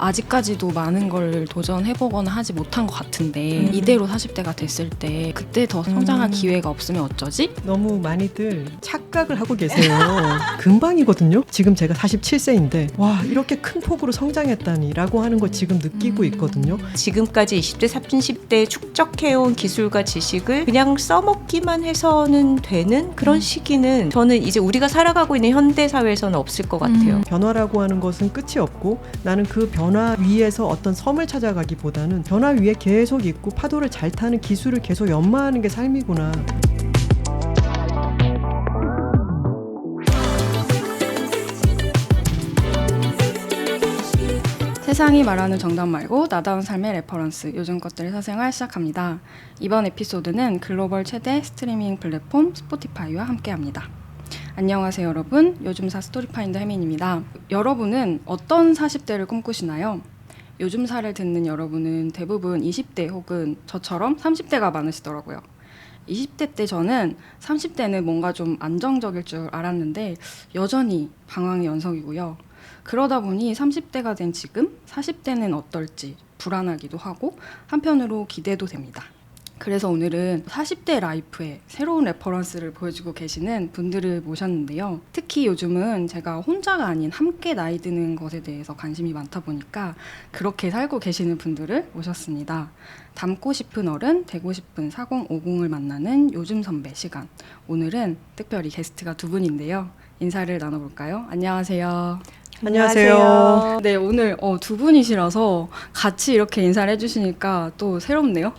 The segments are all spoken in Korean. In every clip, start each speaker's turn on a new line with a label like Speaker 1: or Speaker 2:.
Speaker 1: 아직까지도 많은 걸 도전해보거나 하지 못한 것 같은데 이대로 40대가 됐을 때 그때 더 성장할 기회가 없으면 어쩌지?
Speaker 2: 너무 많이들 착각을 하고 계세요. 금방이거든요. 지금 제가 47세인데 와 이렇게 큰 폭으로 성장했다니 라고 하는 거 지금 느끼고 있거든요.
Speaker 3: 지금까지 20대, 30대에 축적해온 기술과 지식을 그냥 써먹기만 해서는 되는 그런 시기는 저는 이제 우리가 살아가고 있는 현대사회에서는 없을 것 같아요.
Speaker 2: 변화라고 하는 것은 끝이 없고 나는 그 변화 위에서 어떤 섬을 찾아가기보다는 변화 위에 계속 있고 파도를 잘 타는 기술을 계속 연마하는 게 삶이구나.
Speaker 1: 세상이 말하는 정답 말고 나다운 삶의 레퍼런스, 요즘 것들의 사생활 시작합니다. 이번 에피소드는 글로벌 최대 스트리밍 플랫폼 스포티파이와 함께합니다. 안녕하세요 여러분, 요즘사 스토리파인더 혜민입니다. 여러분은 어떤 40대를 꿈꾸시나요? 요즘사를 듣는 여러분은 대부분 20대 혹은 저처럼 30대가 많으시더라고요. 20대 때 저는 30대는 뭔가 좀 안정적일 줄 알았는데 여전히 방황의 연속이고요. 그러다 보니 30대가 된 지금 40대는 어떨지 불안하기도 하고 한편으로 기대도 됩니다. 그래서 오늘은 40대 라이프의 새로운 레퍼런스를 보여주고 계시는 분들을 모셨는데요. 특히 요즘은 제가 혼자가 아닌 함께 나이 드는 것에 대해서 관심이 많다 보니까 그렇게 살고 계시는 분들을 모셨습니다. 닮고 싶은 어른, 되고 싶은 4050을 만나는 요즘 선배 시간. 오늘은 특별히 게스트가 두 분인데요. 인사를 나눠볼까요? 안녕하세요.
Speaker 2: 안녕하세요.
Speaker 1: 네, 오늘 두 분이시라서 같이 이렇게 인사를 해주시니까 또 새롭네요.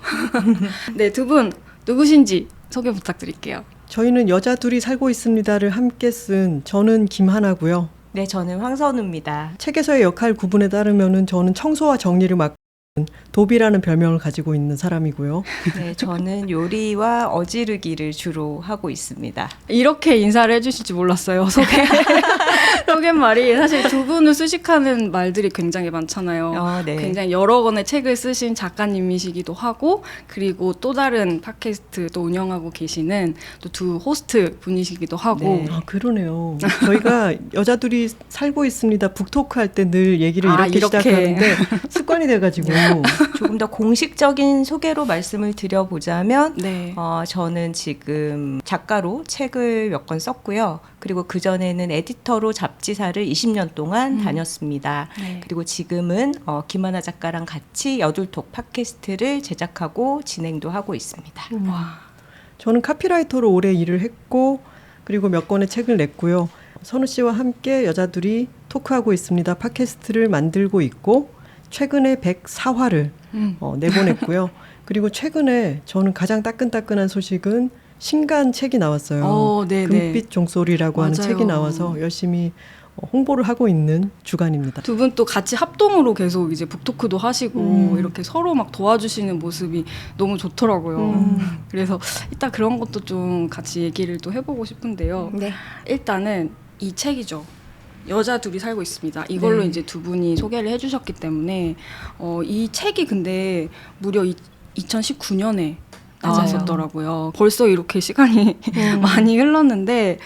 Speaker 1: 네, 두 분 누구신지 소개 부탁드릴게요.
Speaker 2: 저희는 여자 둘이 살고 있습니다를 함께 쓴 저는 김하나고요.
Speaker 3: 네, 저는 황선우입니다.
Speaker 2: 책에서의 역할 구분에 따르면은 저는 청소와 정리를 맡고 있는 도비라는 별명을 가지고 있는 사람이고요.
Speaker 3: 네, 저는 요리와 어지르기를 주로 하고 있습니다.
Speaker 1: 이렇게 인사를 해주실 줄 몰랐어요. 소개말이 사실 두 분을 수식하는 말들이 굉장히 많잖아요.
Speaker 3: 네.
Speaker 1: 굉장히 여러 권의 책을 쓰신 작가님이시기도 하고 그리고 또 다른 팟캐스트 또 운영하고 계시는 또 두 호스트 분이시기도 하고
Speaker 3: 네.
Speaker 2: 아 그러네요. 저희가 여자 둘이 살고 있습니다. 북토크 할 때 늘 얘기를 이렇게 시작하는데 습관이 돼가지고
Speaker 3: 조금 더 공식적인 소개로 말씀을 드려보자면
Speaker 1: 네.
Speaker 3: 저는 지금 작가로 책을 몇 권 썼고요. 그리고 그전에는 에디터로 잡지사를 20년 동안 다녔습니다.
Speaker 1: 네.
Speaker 3: 그리고 지금은 김하나 작가랑 같이 여둘톡 팟캐스트를 제작하고 진행도 하고 있습니다.
Speaker 1: 와.
Speaker 2: 저는 카피라이터로 오래 일을 했고 그리고 몇 권의 책을 냈고요. 선우 씨와 함께 여자들이 토크하고 있습니다. 팟캐스트를 만들고 있고 최근에 104화를 내보냈고요. 그리고 최근에 저는 가장 따끈따끈한 소식은 신간 책이 나왔어요. 금빛 종소리라고 하는
Speaker 1: 맞아요.
Speaker 2: 책이 나와서 열심히 홍보를 하고 있는 주간입니다.
Speaker 1: 두 분 또 같이 합동으로 계속 이제 북토크도 하시고 이렇게 서로 막 도와주시는 모습이 너무 좋더라고요. 그래서 이따 그런 것도 좀 같이 얘기를 또 해보고 싶은데요.
Speaker 3: 네.
Speaker 1: 일단은 이 책이죠. 여자 둘이 살고 있습니다. 이걸로
Speaker 3: 네.
Speaker 1: 이제 두 분이 소개를 해주셨기 때문에 이 책이 근데 무려 2019년에 나왔었더라고요. 벌써 이렇게 시간이 많이 흘렀는데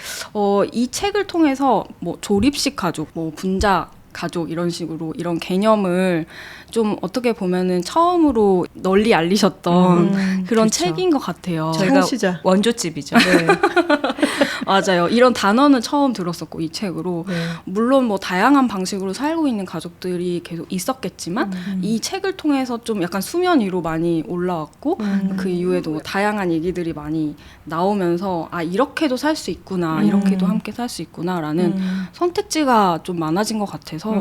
Speaker 1: 이 책을 통해서 뭐 조립식 가족, 뭐 분자 가족 이런 식으로 이런 개념을 좀 어떻게 보면은 처음으로 널리 알리셨던 그런
Speaker 3: 그렇죠.
Speaker 1: 책인 것 같아요.
Speaker 3: 저희가
Speaker 2: 창시자.
Speaker 3: 원조집이죠.
Speaker 2: 네.
Speaker 1: 맞아요. 이런 단어는 처음 들었었고 이 책으로
Speaker 2: 네.
Speaker 1: 물론 뭐 다양한 방식으로 살고 있는 가족들이 계속 있었겠지만 이 책을 통해서 좀 약간 수면 위로 많이 올라왔고 그 이후에도 뭐 다양한 얘기들이 많이 나오면서 아 이렇게도 살 수 있구나 이렇게도 함께 살 수 있구나라는 선택지가 좀 많아진 것 같아서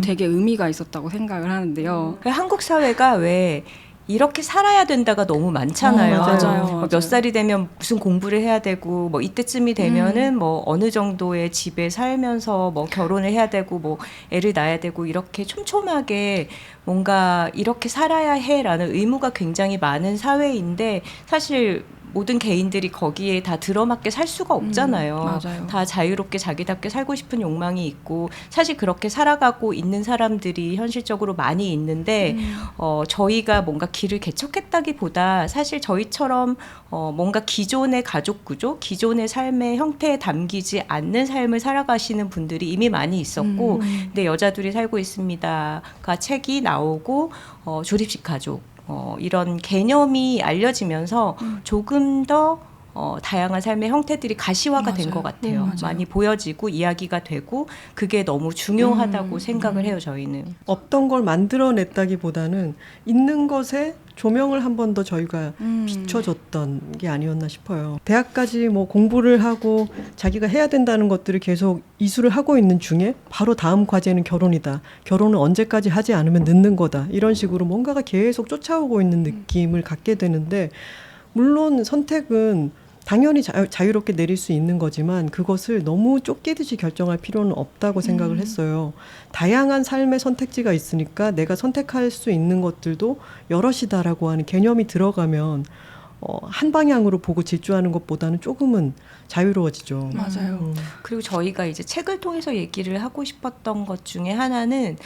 Speaker 1: 되게 의미가 있었다고 생각을 하는데요.
Speaker 3: 한국 사회가 왜 이렇게 살아야 된다가 너무 많잖아요.
Speaker 1: 맞아요.
Speaker 3: 몇 살이 되면 무슨 공부를 해야 되고 뭐 이때쯤이 되면은 뭐 어느 정도의 집에 살면서 뭐 결혼을 해야 되고 뭐 애를 낳아야 되고 이렇게 촘촘하게 뭔가 이렇게 살아야 해라는 의무가 굉장히 많은 사회인데 사실 모든 개인들이 거기에 다 들어맞게 살 수가 없잖아요.
Speaker 1: 맞아요.
Speaker 3: 다 자유롭게 자기답게 살고 싶은 욕망이 있고 사실 그렇게 살아가고 있는 사람들이 현실적으로 많이 있는데 저희가 뭔가 길을 개척했다기보다 사실 저희처럼 뭔가 기존의 가족 구조, 기존의 삶의 형태에 담기지 않는 삶을 살아가시는 분들이 이미 많이 있었고 근데 여자들이 살고 있습니다가 책이 나오고 조립식 가족 이런 개념이 알려지면서 조금 더 다양한 삶의 형태들이 가시화가 된 것 같아요.
Speaker 1: 맞아요.
Speaker 3: 많이 보여지고 이야기가 되고 그게 너무 중요하다고 생각을 해요. 저희는.
Speaker 2: 없던 걸 만들어냈다기보다는 있는 것에 조명을 한 번 더 저희가 비춰줬던 게 아니었나 싶어요. 대학까지 뭐 공부를 하고 자기가 해야 된다는 것들을 계속 이수를 하고 있는 중에 바로 다음 과제는 결혼이다. 결혼은 언제까지 하지 않으면 늦는 거다. 이런 식으로 뭔가가 계속 쫓아오고 있는 느낌을 갖게 되는데 물론 선택은 당연히 자유롭게 내릴 수 있는 거지만 그것을 너무 쫓기듯이 결정할 필요는 없다고 생각을 했어요. 다양한 삶의 선택지가 있으니까 내가 선택할 수 있는 것들도 여럿이다라고 하는 개념이 들어가면 한 방향으로 보고 질주하는 것보다는 조금은 자유로워지죠.
Speaker 1: 맞아요.
Speaker 3: 그리고 저희가 이제 책을 통해서 얘기를 하고 싶었던 것 중에 하나는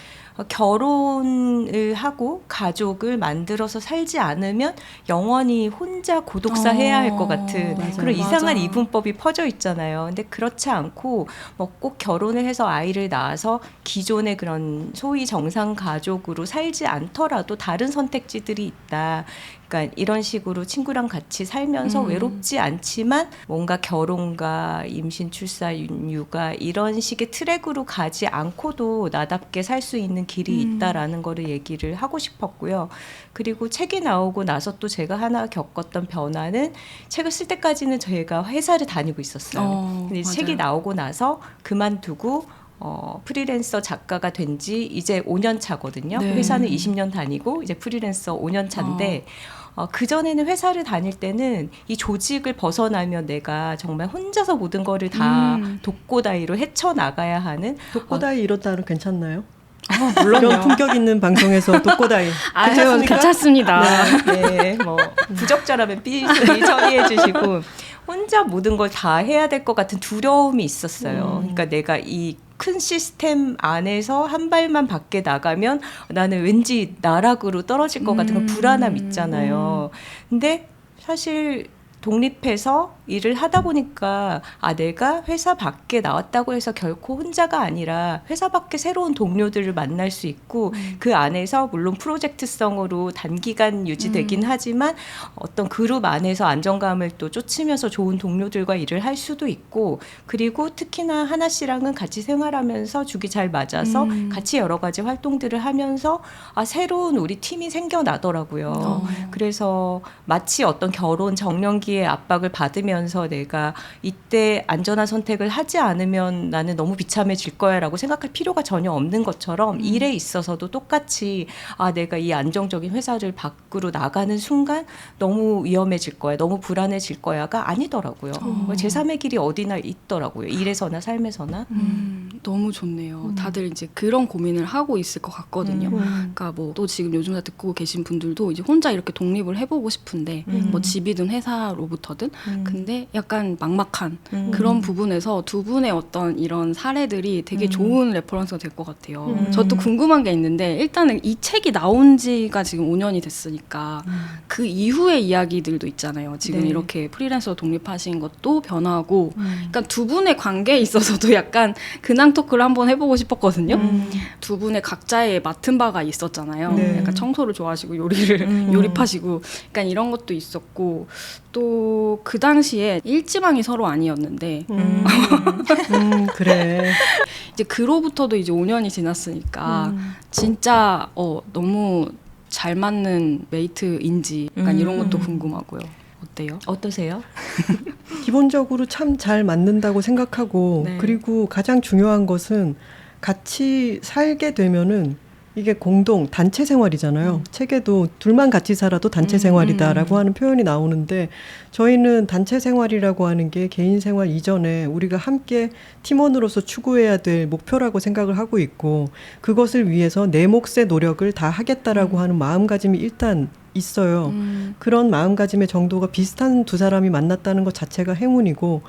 Speaker 3: 결혼을 하고 가족을 만들어서 살지 않으면 영원히 혼자 고독사 해야 할 것 같은
Speaker 1: 맞아요.
Speaker 3: 그런 이상한
Speaker 1: 맞아.
Speaker 3: 이분법이 퍼져 있잖아요. 근데 그렇지 않고 뭐 꼭 결혼을 해서 아이를 낳아서 기존의 그런 소위 정상 가족으로 살지 않더라도 다른 선택지들이 있다. 그러니까 이런 식으로 친구랑 같이 살면서 외롭지 않지만 뭔가 결혼과 임신, 출산, 육아 이런 식의 트랙으로 가지 않고도 나답게 살 수 있는 길이 있다라는 거를 얘기를 하고 싶었고요. 그리고 책이 나오고 나서 또 제가 하나 겪었던 변화는 책을 쓸 때까지는 저희가 회사를 다니고 있었어요. 근데
Speaker 1: 맞아요.
Speaker 3: 책이 나오고 나서 그만두고 프리랜서 작가가 된 지 이제 5년 차거든요.
Speaker 1: 네.
Speaker 3: 회사는 20년 다니고 이제 프리랜서 5년 차인데 그전에는 회사를 다닐 때는 이 조직을 벗어나면 내가 정말 혼자서 모든 거를 다 독고다이로 헤쳐나가야 하는
Speaker 2: 독고다이 이렇다는 괜찮나요?
Speaker 1: 물론요.
Speaker 2: 이런 품격 있는 방송에서 독고다이
Speaker 1: 아유,
Speaker 2: 괜찮습니까?
Speaker 1: 괜찮습니다.
Speaker 3: 네, 뭐 부적절하면 삐삐 처리해 주시고 혼자 모든 걸 다 해야 될 것 같은 두려움이 있었어요. 그러니까 내가 이 큰 시스템 안에서 한 발만 밖에 나가면 나는 왠지 나락으로 떨어질 것 같은 그런 불안함 있잖아요. 근데 사실 독립해서 일을 하다 보니까 내가 회사 밖에 나왔다고 해서 결코 혼자가 아니라 회사 밖에 새로운 동료들을 만날 수 있고 그 안에서 물론 프로젝트성으로 단기간 유지되긴 하지만 어떤 그룹 안에서 안정감을 또 쫓으면서 좋은 동료들과 일을 할 수도 있고 그리고 특히나 하나 씨랑은 같이 생활하면서 죽이 잘 맞아서 같이 여러 가지 활동들을 하면서 새로운 우리 팀이 생겨나더라고요. 그래서 마치 어떤 결혼 정년기의 압박을 받으면서 내가 이때 안전한 선택을 하지 않으면 나는 너무 비참해질 거야 라고 생각할 필요가 전혀 없는 것처럼 일에 있어서도 똑같이 내가 이 안정적인 회사를 밖으로 나가는 순간 너무 위험해질 거야 너무 불안해질 거야가 아니더라고요. 제3의 길이 어디나 있더라고요. 일에서나 삶에서나.
Speaker 1: 너무 좋네요. 다들 이제 그런 고민을 하고 있을 것 같거든요. 그러니까 뭐 또 지금 요즘 다 듣고 계신 분들도 이제 혼자 이렇게 독립을 해보고 싶은데 뭐 집이든 회사로부터든 근데 약간 막막한 그런 부분에서 두 분의 어떤 이런 사례들이 되게 좋은 레퍼런스가 될 것 같아요. 저도 궁금한 게 있는데 일단은 이 책이 나온 지가 지금 5년이 됐으니까 그 이후의 이야기들도 있잖아요. 지금
Speaker 3: 네.
Speaker 1: 이렇게 프리랜서로 독립하신 것도 변하고 그러니까 두 분의 관계에 있어서도 약간 근황 토크를 한번 해보고 싶었거든요. 두 분의 각자의 맡은 바가 있었잖아요.
Speaker 2: 네.
Speaker 1: 약간 청소를 좋아하시고 요리를 요리파시고 약간 이런 것도 있었고 또 그 당시에 일지망이 서로 아니었는데
Speaker 2: 그래.
Speaker 1: 이제 그로부터도 이제 5년이 지났으니까 진짜 너무 잘 맞는 메이트인지 약간 이런 것도 궁금하고요. 어때요?
Speaker 3: 어떠세요?
Speaker 2: 기본적으로 참 잘 맞는다고 생각하고
Speaker 1: 네.
Speaker 2: 그리고 가장 중요한 것은 같이 살게 되면은 이게 공동 단체 생활이잖아요. 책에도 둘만 같이 살아도 단체 생활이다라고 하는 표현이 나오는데 저희는 단체 생활이라고 하는 게 개인 생활 이전에 우리가 함께 팀원으로서 추구해야 될 목표라고 생각을 하고 있고 그것을 위해서 내 몫의 노력을 다 하겠다라고 하는 마음가짐이 일단 있어요. 그런 마음가짐의 정도가 비슷한 두 사람이 만났다는 것 자체가 행운이고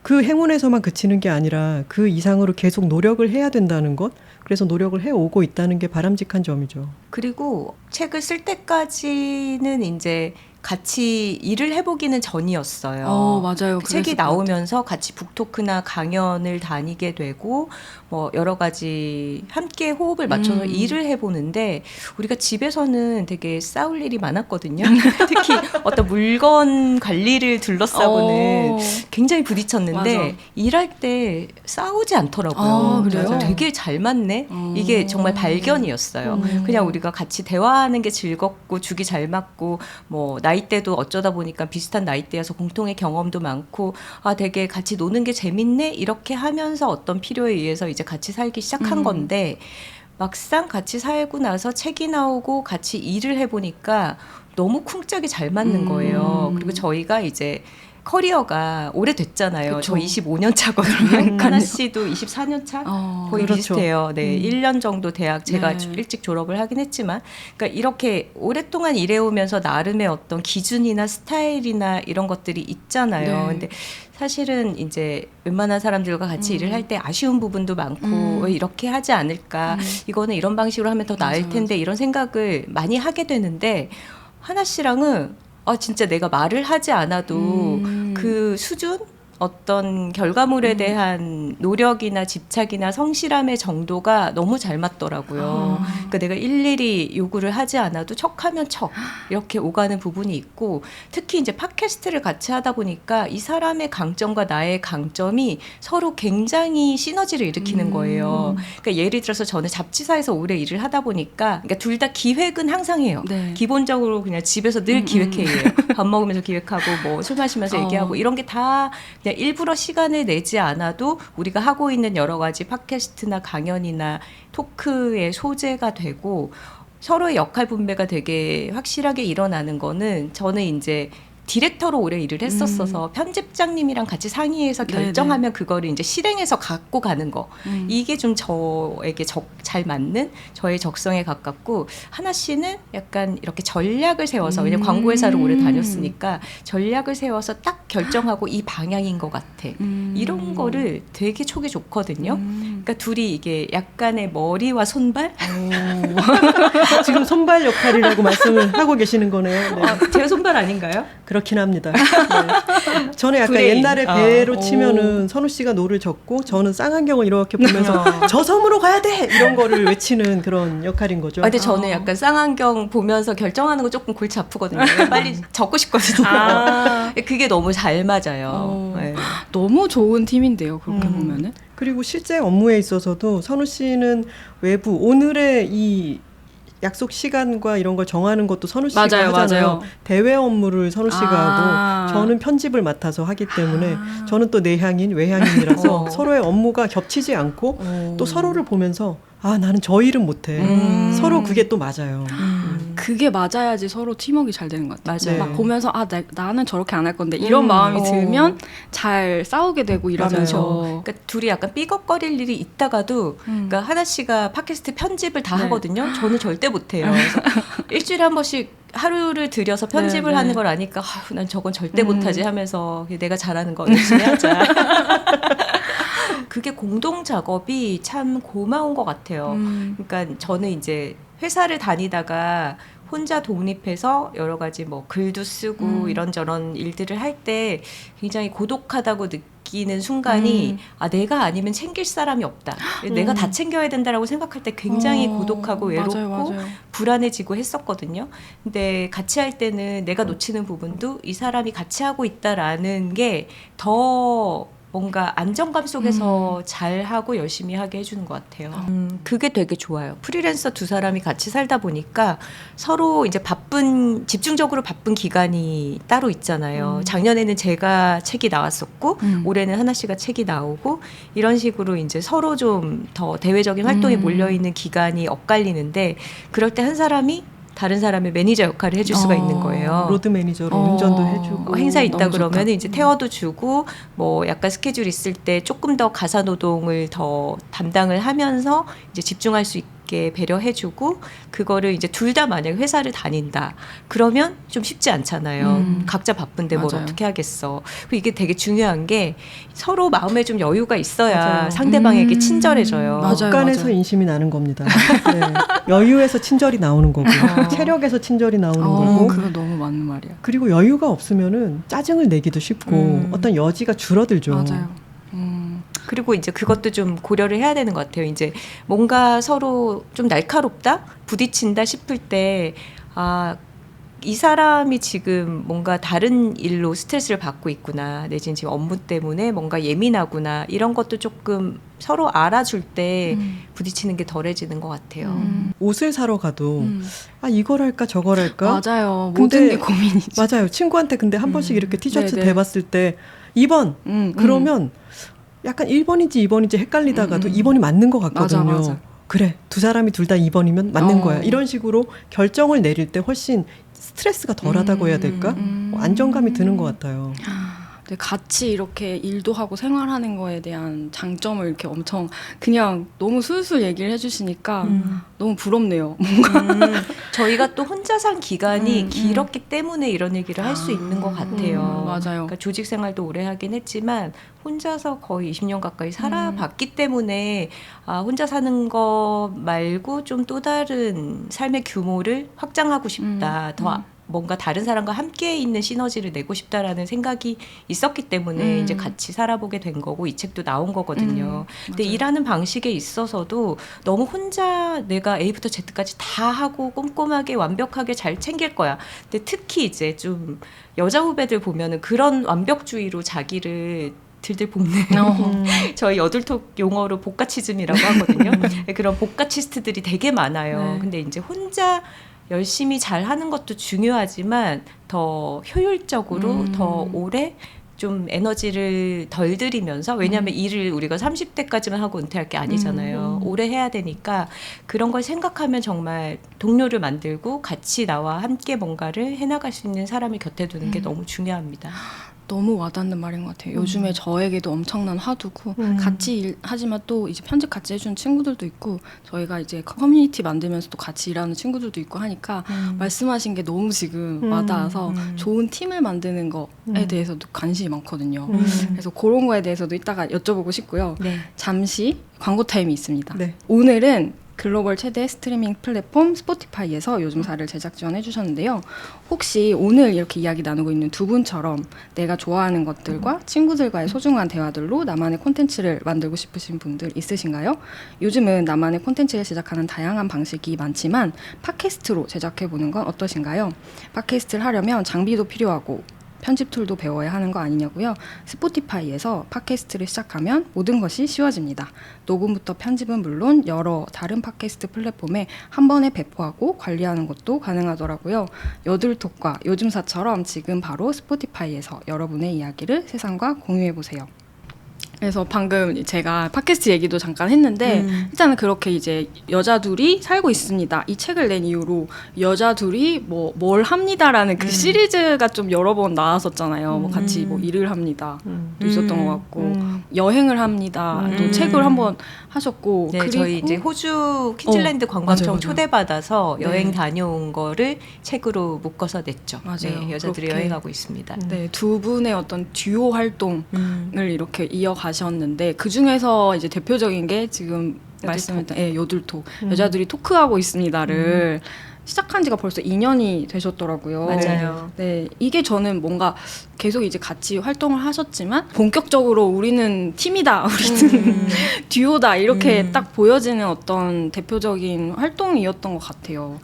Speaker 2: 그 행운에서만 그치는 게 아니라 그 이상으로 계속 노력을 해야 된다는 것, 그래서 노력을 해오고 있다는 게 바람직한 점이죠.
Speaker 3: 그리고 책을 쓸 때까지는 이제 같이 일을 해보기는 전이었어요.
Speaker 1: 맞아요.
Speaker 3: 책이 나오면서 같이 북토크나 강연을 다니게 되고 뭐 여러 가지 함께 호흡을 맞춰서 일을 해보는데 우리가 집에서는 되게 싸울 일이 많았거든요. 특히 어떤 물건 관리를 둘러싸고는 굉장히 부딪혔는데
Speaker 1: 맞아.
Speaker 3: 일할 때 싸우지 않더라고요.
Speaker 1: 그래요?
Speaker 3: 되게 잘 맞네. 이게 정말 발견이었어요. 그냥 우리가 같이 대화하는 게 즐겁고 죽이 잘 맞고 뭐 나이대도 어쩌다 보니까 비슷한 나이대여서 공통의 경험도 많고 아 되게 같이 노는 게 재밌네 이렇게 하면서 어떤 필요에 의해서 이제 같이 살기 시작한 건데 막상 같이 살고 나서 책이 나오고 같이 일을 해보니까 너무 쿵짝이 잘 맞는 거예요. 그리고 저희가 이제 커리어가 오래됐잖아요.
Speaker 1: 그쵸.
Speaker 3: 저 25년 차거든요. 하나 씨도 24년 차? 거의
Speaker 2: 그렇죠.
Speaker 3: 비슷해요. 네, 1년 정도 대학 제가
Speaker 1: 네.
Speaker 3: 일찍 졸업을 하긴 했지만, 그러니까 이렇게 오랫동안 일해오면서 나름의 어떤 기준이나 스타일이나 이런 것들이 있잖아요.
Speaker 1: 네.
Speaker 3: 근데 사실은 이제 웬만한 사람들과 같이 일을 할 때 아쉬운 부분도 많고 왜 이렇게 하지 않을까? 이거는 이런 방식으로 하면 더 나을
Speaker 1: 맞아,
Speaker 3: 텐데 이런 생각을 많이 하게 되는데 하나 씨랑은 진짜 내가 말을 하지 않아도 그 수준? 어떤 결과물에 대한 노력이나 집착이나 성실함의 정도가 너무 잘 맞더라고요. 그러니까 내가 일일이 요구를 하지 않아도 척하면 척 이렇게 오가는 부분이 있고 특히 이제 팟캐스트를 같이 하다 보니까 이 사람의 강점과 나의 강점이 서로 굉장히 시너지를 일으키는 거예요. 그러니까 예를 들어서 저는 잡지사에서 오래 일을 하다 보니까 그러니까 둘 다 기획은 항상 해요.
Speaker 1: 네.
Speaker 3: 기본적으로 그냥 집에서 늘 기획회의예요. 밥 먹으면서 기획하고 뭐 술 마시면서 얘기하고 이런 게 다 그냥 일부러 시간을 내지 않아도 우리가 하고 있는 여러 가지 팟캐스트나 강연이나 토크의 소재가 되고 서로의 역할 분배가 되게 확실하게 일어나는 거는 저는 이제 디렉터로 오래 일을 했었어서 편집장님이랑 같이 상의해서 결정하면 그거를 이제 실행해서 갖고 가는 거 이게 좀 저에게 잘 맞는 저의 적성에 가깝고 하나 씨는 약간 이렇게 전략을 세워서 왜냐면 광고회사를 오래 다녔으니까 전략을 세워서 딱 결정하고 이 방향인 것 같아 이런 거를 되게 촉이 좋거든요. 그러니까 둘이 이게 약간의 머리와 손발
Speaker 2: 지금 손발 역할이라고 말씀을 하고 계시는 거네요. 네.
Speaker 3: 제 손발 아닌가요?
Speaker 2: 그렇긴 합니다. 네. 저는 약간
Speaker 3: 브레인.
Speaker 2: 옛날에 배로 치면은 선우 씨가 노를 젓고 저는 쌍안경을 이렇게 보면서 저 섬으로 가야 돼 이런 거를 외치는 그런 역할인 거죠.
Speaker 3: 근데 저는 약간 쌍안경 보면서 결정하는 거 조금 골치 아프거든요. 빨리 적고 싶거든요. 그게 너무 잘 맞아요. 네.
Speaker 1: 너무 좋은 팀인데요. 그렇게 보면은.
Speaker 2: 그리고 실제 업무에 있어서도 선우 씨는 외부 오늘의 이 약속 시간과 이런 걸 정하는 것도 선우 씨가
Speaker 1: 맞아요,
Speaker 2: 하잖아요.
Speaker 1: 맞아요.
Speaker 2: 대외 업무를 선우 씨가 하고 저는 편집을 맡아서 하기 때문에 저는 또 내향인 외향인이라서 서로의 업무가 겹치지 않고 또 서로를 보면서 아 나는 저 일은 못해. 서로 그게 또 맞아요.
Speaker 1: 그게 맞아야지 서로 팀워크가 잘 되는 것 같아요.
Speaker 3: 맞아요.
Speaker 1: 막 보면서 나는 저렇게 안 할 건데 이런 마음이 들면 잘 싸우게 되고 이러면서
Speaker 3: 그러니까 둘이 약간 삐걱거릴 일이 있다가도 그러니까 하나 씨가 팟캐스트 편집을 다 하거든요. 저는 절대 못해요. 그래서 일주일에 한 번씩 하루를 들여서 편집을 하는 걸 아니까 난 저건 절대 못하지 하면서 내가 잘하는 거 열심히 하자. 그게 공동 작업이 참 고마운 것 같아요. 그러니까 저는 이제 회사를 다니다가 혼자 독립해서 여러 가지 뭐 글도 쓰고 이런저런 일들을 할 때 굉장히 고독하다고 느끼는 순간이 내가 아니면 챙길 사람이 없다. 내가 다 챙겨야 된다라고 생각할 때 굉장히 고독하고 외롭고
Speaker 1: 맞아요.
Speaker 3: 불안해지고 했었거든요. 근데 같이 할 때는 내가 놓치는 부분도 이 사람이 같이 하고 있다라는 게 더 뭔가 안정감 속에서 잘하고 열심히 하게 해주는 것 같아요. 그게 되게 좋아요. 프리랜서 두 사람이 같이 살다 보니까 서로 이제 집중적으로 바쁜 기간이 따로 있잖아요. 작년에는 제가 책이 나왔었고, 올해는 하나 씨가 책이 나오고, 이런 식으로 이제 서로 좀 더 대외적인 활동에 몰려있는 기간이 엇갈리는데, 그럴 때 한 사람이 다른 사람의 매니저 역할을 해줄 수가 있는 거예요.
Speaker 2: 로드 매니저로 운전도 해주고
Speaker 3: 행사 있다
Speaker 1: 너무
Speaker 3: 그러면
Speaker 1: 좋다.
Speaker 3: 이제 태워도 주고 뭐 약간 스케줄 있을 때 조금 더 가사 노동을 더 담당을 하면서 이제 집중할 수 있게 있게 배려해주고 그거를 이제 둘 다 만약에 회사를 다닌다 그러면 좀 쉽지 않잖아요. 각자 바쁜데 뭘
Speaker 1: 맞아요.
Speaker 3: 어떻게 하겠어. 그리고 이게 되게 중요한 게 서로 마음에 좀 여유가 있어야
Speaker 2: 맞아요.
Speaker 3: 상대방에게 친절해져요.
Speaker 1: 맞아요.
Speaker 2: 국간에서 인심이 나는 겁니다. 네. 여유에서 친절이 나오는 거고요. 체력에서 친절이 나오는 거고.
Speaker 1: 그거 너무 맞는 말이야.
Speaker 2: 그리고 여유가 없으면은 짜증을 내기도 쉽고 어떤 여지가 줄어들죠.
Speaker 1: 맞아요.
Speaker 3: 그리고 이제 그것도 좀 고려를 해야 되는 것 같아요. 이제 뭔가 서로 좀 날카롭다, 부딪힌다 싶을 때, 이 사람이 지금 뭔가 다른 일로 스트레스를 받고 있구나, 내지는 지금 업무 때문에 뭔가 예민하구나, 이런 것도 조금 서로 알아줄 때 부딪히는 게 덜해지는 것 같아요.
Speaker 2: 옷을 사러 가도 이걸 할까 저걸 할까.
Speaker 1: 맞아요.
Speaker 2: 근데-
Speaker 1: 모든 게 고민이죠.
Speaker 2: 맞아요. 친구한테 근데 한 번씩 이렇게 티셔츠
Speaker 1: 네네.
Speaker 2: 대봤을 때 2번 그러면 약간 1번인지 2번인지 헷갈리다가도 2번이 맞는 것 같거든요.
Speaker 1: 맞아.
Speaker 2: 그래, 두 사람이 둘 다 2번이면 맞는
Speaker 1: 어.
Speaker 2: 거야. 이런 식으로 결정을 내릴 때 훨씬 스트레스가 덜하다고 해야 될까? 안정감이 드는 것 같아요.
Speaker 1: 네, 같이 이렇게 일도 하고 생활하는 거에 대한 장점을 이렇게 엄청 그냥 너무 술술 얘기를 해주시니까 너무 부럽네요.
Speaker 3: 저희가 또 혼자 산 기간이 길었기 때문에 이런 얘기를 할 수 있는 것 같아요.
Speaker 1: 맞아요.
Speaker 3: 그러니까 조직 생활도 오래 하긴 했지만 혼자서 거의 20년 가까이 살아봤기 때문에 혼자 사는 거 말고 좀 또 다른 삶의 규모를 확장하고 싶다. 더 뭔가 다른 사람과 함께 있는 시너지를 내고 싶다라는 생각이 있었기 때문에 이제 같이 살아보게 된 거고 이 책도 나온 거거든요. 근데
Speaker 1: 맞아요.
Speaker 3: 일하는 방식에 있어서도 너무 혼자 내가 A부터 Z까지 다 하고 꼼꼼하게 완벽하게 잘 챙길 거야. 근데 특히 이제 좀 여자 후배들 보면은 그런 완벽주의로 자기를 들들 볶는 저희 여둘톡 용어로 복가치즘이라고 하거든요. 그런 복가치스트들이 되게 많아요.
Speaker 1: 네.
Speaker 3: 근데 이제 혼자 열심히 잘 하는 것도 중요하지만 더 효율적으로 더 오래 좀 에너지를 덜 들이면서 왜냐하면 일을 우리가 30대까지만 하고 은퇴할 게 아니잖아요. 오래 해야 되니까 그런 걸 생각하면 정말 동료를 만들고 같이 나와 함께 뭔가를 해나갈 수 있는 사람을 곁에 두는 게 너무 중요합니다.
Speaker 1: 너무 와닿는 말인 것 같아요. 요즘에 저에게도 엄청난 화두고 같이 일하지만 또 이제 편집 같이 해주는 친구들도 있고 저희가 이제 커뮤니티 만들면서 또 같이 일하는 친구들도 있고 하니까 말씀하신 게 너무 지금 와닿아서 좋은 팀을 만드는 거에 대해서도 관심이 많거든요. 그래서 그런 거에 대해서도 이따가 여쭤보고 싶고요.
Speaker 3: 네.
Speaker 1: 잠시 광고 타임이 있습니다.
Speaker 2: 네.
Speaker 1: 오늘은 글로벌 최대 스트리밍 플랫폼 스포티파이에서 요즘사를 제작 지원해 주셨는데요. 혹시 오늘 이렇게 이야기 나누고 있는 두 분처럼 내가 좋아하는 것들과 친구들과의 소중한 대화들로 나만의 콘텐츠를 만들고 싶으신 분들 있으신가요? 요즘은 나만의 콘텐츠를 제작하는 다양한 방식이 많지만 팟캐스트로 제작해보는 건 어떠신가요? 팟캐스트를 하려면 장비도 필요하고 편집 툴도 배워야 하는 거 아니냐고요? 스포티파이에서 팟캐스트를 시작하면 모든 것이 쉬워집니다. 녹음부터 편집은 물론 여러 다른 팟캐스트 플랫폼에 한 번에 배포하고 관리하는 것도 가능하더라고요. 여둘톡과 요즘사처럼 지금 바로 스포티파이에서 여러분의 이야기를 세상과 공유해보세요. 그래서 방금 제가 팟캐스트 얘기도 잠깐 했는데 일단은 그렇게 이제 여자 둘이 살고 있습니다. 이 책을 낸 이후로 여자 둘이 뭘 합니다라는 그 시리즈가 좀 여러 번 나왔었잖아요. 뭐 같이 뭐 일을 합니다. 또 있었던 것 같고 여행을 합니다. 또 책을 한번 하셨고
Speaker 3: 네,
Speaker 1: 그리고
Speaker 3: 저희 이제 호주 퀸즐랜드 관광청
Speaker 1: 맞아요.
Speaker 3: 초대받아서
Speaker 1: 네.
Speaker 3: 여행 다녀온 거를 책으로 묶어서 냈죠.
Speaker 1: 맞아요.
Speaker 3: 네, 여자들이
Speaker 1: 그렇게.
Speaker 3: 여행하고 있습니다.
Speaker 1: 네, 두 분의 어떤 듀오 활동을 이렇게 이어가셨는데 그 중에서 이제 대표적인 게 지금 말씀했던 요들톡 여자들이 토크하고 있습니다를 시작한 지가 벌써 2년이 되셨더라고요.
Speaker 3: 맞아요.
Speaker 1: 네, 이게 저는 뭔가 계속 이제 같이 활동을 하셨지만 본격적으로 우리는 팀이다, 우리는 듀오다 이렇게 딱 보여지는 어떤 대표적인 활동이었던 것 같아요.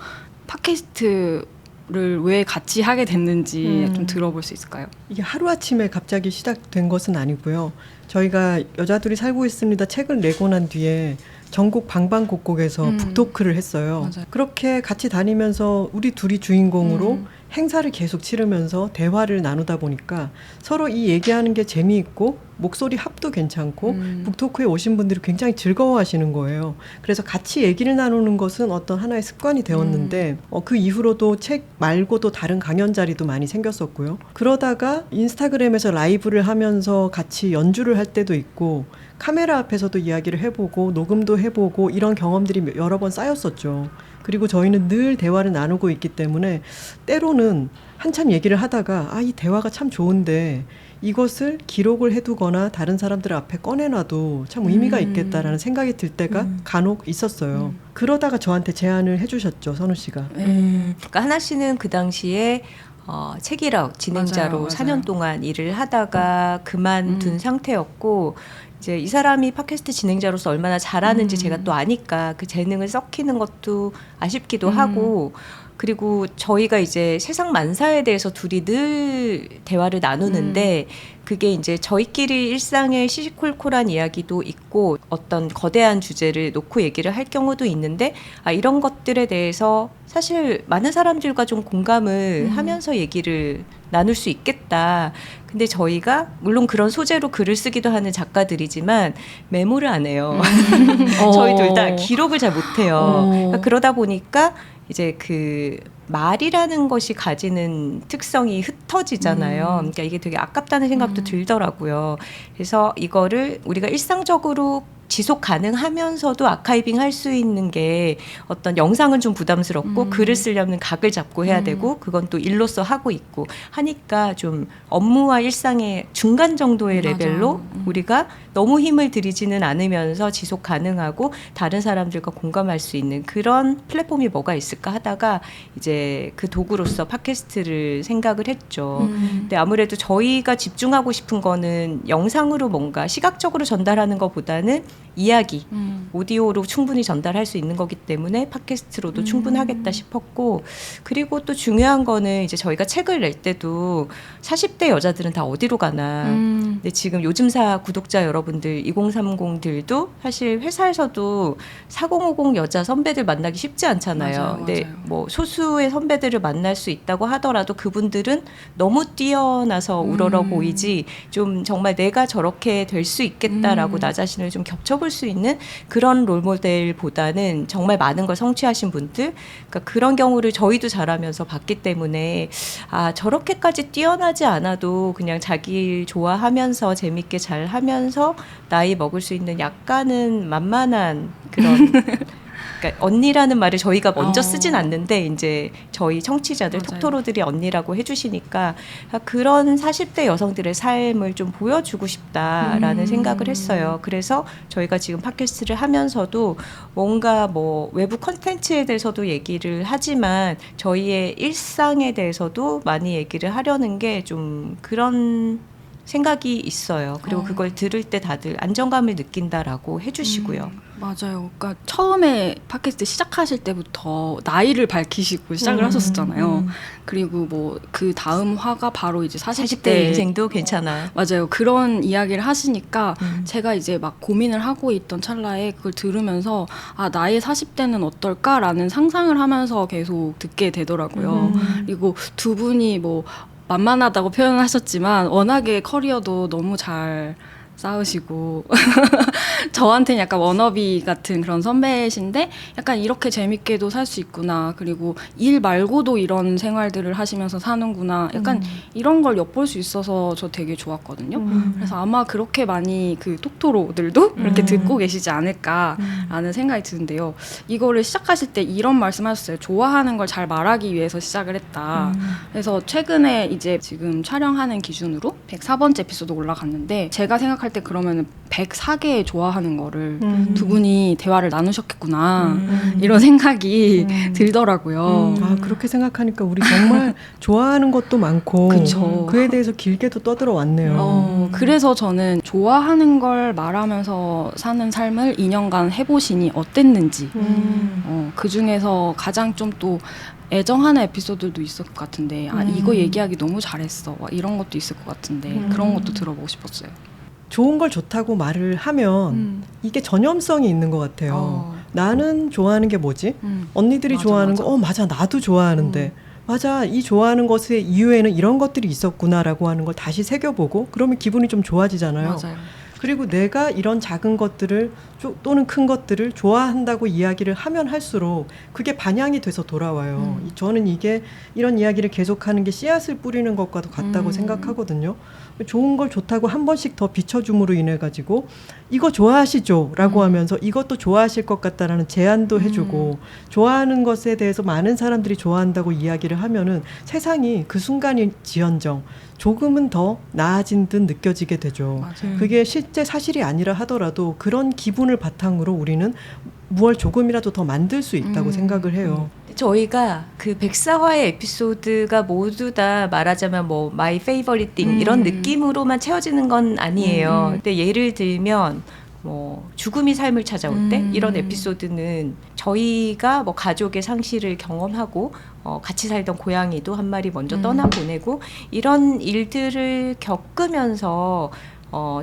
Speaker 1: 팟캐스트를 왜 같이 하게 됐는지 좀 들어볼 수 있을까요?
Speaker 2: 이게 하루아침에 갑자기 시작된 것은 아니고요. 저희가 여자들이 살고 있습니다 책을 내고 난 뒤에 전국 방방곡곡에서 북토크를 했어요.
Speaker 1: 맞아요.
Speaker 2: 그렇게 같이 다니면서 우리 둘이 주인공으로 행사를 계속 치르면서 대화를 나누다 보니까 서로 이 얘기하는 게 재미있고 목소리 합도 괜찮고 북토크에 오신 분들이 굉장히 즐거워하시는 거예요. 그래서 같이 얘기를 나누는 것은 어떤 하나의 습관이 되었는데 그 이후로도 책 말고도 다른 강연 자리도 많이 생겼었고요. 그러다가 인스타그램에서 라이브를 하면서 같이 연주를 할 때도 있고 카메라 앞에서도 이야기를 해보고 녹음도 해보고 이런 경험들이 여러 번 쌓였었죠. 그리고 저희는 늘 대화를 나누고 있기 때문에 때로는 한참 얘기를 하다가 이 대화가 참 좋은데 이것을 기록을 해두거나 다른 사람들 앞에 꺼내놔도 참 의미가 있겠다라는 생각이 들 때가 간혹 있었어요. 그러다가 저한테 제안을 해주셨죠, 선우 씨가.
Speaker 3: 그러니까 하나 씨는 그 당시에 책이라웃 진행자로
Speaker 1: 맞아요.
Speaker 3: 4년 동안 일을 하다가 그만둔 상태였고 이제 이 사람이 팟캐스트 진행자로서 얼마나 잘하는지 제가 또 아니까 그 재능을 썩히는 것도 아쉽기도 하고 그리고 저희가 이제 세상 만사에 대해서 둘이 늘 대화를 나누는데 그게 이제 저희끼리 일상의 시시콜콜한 이야기도 있고 어떤 거대한 주제를 놓고 얘기를 할 경우도 있는데 이런 것들에 대해서 사실 많은 사람들과 좀 공감을 하면서 얘기를 나눌 수 있겠다. 근데 저희가 물론 그런 소재로 글을 쓰기도 하는 작가들이지만 메모를 안 해요. 저희 둘 다 기록을 잘 못해요. 그러니까 그러다 보니까 이제 그 말이라는 것이 가지는 특성이 흩어지잖아요. 그러니까 이게 되게 아깝다는 생각도 들더라고요. 그래서 이거를 우리가 일상적으로 지속 가능하면서도 아카이빙 할 수 있는 게 어떤 영상은 좀 부담스럽고 글을 쓰려면 각을 잡고 해야 되고 그건 또 일로서 하고 있고 하니까 좀 업무와 일상의 중간 정도의 레벨로 우리가 너무 힘을 들이지는 않으면서 지속 가능하고 다른 사람들과 공감할 수 있는 그런 플랫폼이 뭐가 있을까 하다가 이제 그 도구로서 팟캐스트를 생각을 했죠. 근데 아무래도 저희가 집중하고 싶은 거는 영상으로 뭔가 시각적으로 전달하는 것보다는 이야기, 오디오로 충분히 전달할 수 있는 거기 때문에 팟캐스트로도 충분하겠다 싶었고 그리고 또 중요한 거는 이제 저희가 책을 낼 때도 40대 여자들은 다 어디로 가나 근데 지금 요즘사 구독자 여러분들 2030들도 사실 회사에서도 4050 여자 선배들 만나기 쉽지 않잖아요.
Speaker 1: 맞아요.
Speaker 3: 근데 뭐 소수의 선배들을 만날 수 있다고 하더라도 그분들은 너무 뛰어나서 우러러 보이지 좀 정말 내가 저렇게 될 수 있겠다라고 나 자신을 좀 겹쳐볼 수 있는 그런 롤모델보다는 정말 많은 걸 성취하신 분들 그러니까 그런 경우를 저희도 잘하면서 봤기 때문에 저렇게까지 뛰어나지 않아도 그냥 자기 좋아하면서 재밌게 잘 하면서 나이 먹을 수 있는 약간은 만만한 그런 그러니까 언니라는 말을 저희가 먼저 쓰진 않는데 이제 저희 청취자들
Speaker 1: 맞아요.
Speaker 3: 톡토로들이 언니라고 해주시니까 그런 40대 여성들의 삶을 좀 보여주고 싶다라는 생각을 했어요. 그래서 저희가 지금 팟캐스트를 하면서도 뭔가 뭐 외부 콘텐츠에 대해서도 얘기를 하지만 저희의 일상에 대해서도 많이 얘기를 하려는 게 좀 그런 생각이 있어요. 그리고 그걸 들을 때 다들 안정감을 느낀다라고 해주시고요.
Speaker 1: 맞아요. 그러니까 처음에 팟캐스트 시작하실 때부터 나이를 밝히시고 시작을 하셨었잖아요. 그리고 뭐 그 다음 화가 바로 이제
Speaker 3: 40대 인생도 괜찮아.
Speaker 1: 맞아요. 그런 이야기를 하시니까 제가 이제 막 고민을 하고 있던 찰나에 그걸 들으면서 나의 40대는 어떨까라는 상상을 하면서 계속 듣게 되더라고요. 그리고 두 분이 뭐 만만하다고 표현하셨지만 워낙에 커리어도 너무 잘 싸우시고 저한테는 약간 워너비 같은 그런 선배이신데 약간 이렇게 재밌게도 살 수 있구나 그리고 일 말고도 이런 생활들을 하시면서 사는구나 약간 이런 걸 엿볼 수 있어서 저 되게 좋았거든요. 그래서 아마 그렇게 많이 그 톡토로들도 이렇게 듣고 계시지 않을까라는 생각이 드는데요. 이거를 시작하실 때 이런 말씀하셨어요. 좋아하는 걸 잘 말하기 위해서 시작을 했다. 그래서 최근에 이제 지금 촬영하는 기준으로 104번째 에피소드 올라갔는데 제가 생각할 때 그러면 104개 좋아하는 거를 두 분이 대화를 나누셨겠구나 이런 생각이 들더라고요.
Speaker 2: 그렇게 생각하니까 우리 정말 좋아하는 것도 많고
Speaker 1: 그쵸.
Speaker 2: 그에 대해서 길게도 떠들어 왔네요.
Speaker 1: 그래서 저는 좋아하는 걸 말하면서 사는 삶을 2년간 해보시니 어땠는지 그 중에서 가장 좀 또 애정하는 에피소드도 있을 것 같은데 이거 얘기하기 너무 잘했어 이런 것도 있을 것 같은데 그런 것도 들어보고 싶었어요.
Speaker 2: 좋은 걸 좋다고 말을 하면 이게 전염성이 있는 것 같아요. 나는 좋아하는 게 뭐지? 언니들이
Speaker 1: 맞아,
Speaker 2: 좋아하는
Speaker 1: 맞아.
Speaker 2: 거 맞아 나도 좋아하는데 맞아, 이 좋아하는 것의 이유에는 이런 것들이 있었구나라고 하는 걸 다시 새겨보고 그러면 기분이 좀 좋아지잖아요.
Speaker 1: 맞아요.
Speaker 2: 그리고 내가 이런 작은 것들을 또는 큰 것들을 좋아한다고 이야기를 하면 할수록 그게 반향이 돼서 돌아와요. 저는 이게 이런 이야기를 계속하는 게 씨앗을 뿌리는 것과도 같다고 생각하거든요. 좋은 걸 좋다고 한 번씩 더 비춰줌으로 인해 가지고 이거 좋아하시죠? 라고 하면서 이것도 좋아하실 것 같다라는 제안도 해주고 좋아하는 것에 대해서 많은 사람들이 좋아한다고 이야기를 하면은 세상이 그 순간이 지연정 조금은 더 나아진 듯 느껴지게 되죠.
Speaker 1: 맞아요.
Speaker 2: 그게 실제 사실이 아니라 하더라도 그런 기분을 바탕으로 우리는 무얼 조금이라도 더 만들 수 있다고 생각을 해요.
Speaker 3: 저희가 그 백사화의 에피소드가 모두 다 말하자면 뭐 마이 페이버릿 띵 이런 느낌으로만 채워지는 건 아니에요. 근데 예를 들면 뭐 죽음이 삶을 찾아올 때 이런 에피소드는 저희가 뭐 가족의 상실을 경험하고 같이 살던 고양이도 한 마리 먼저 떠나보내고 이런 일들을 겪으면서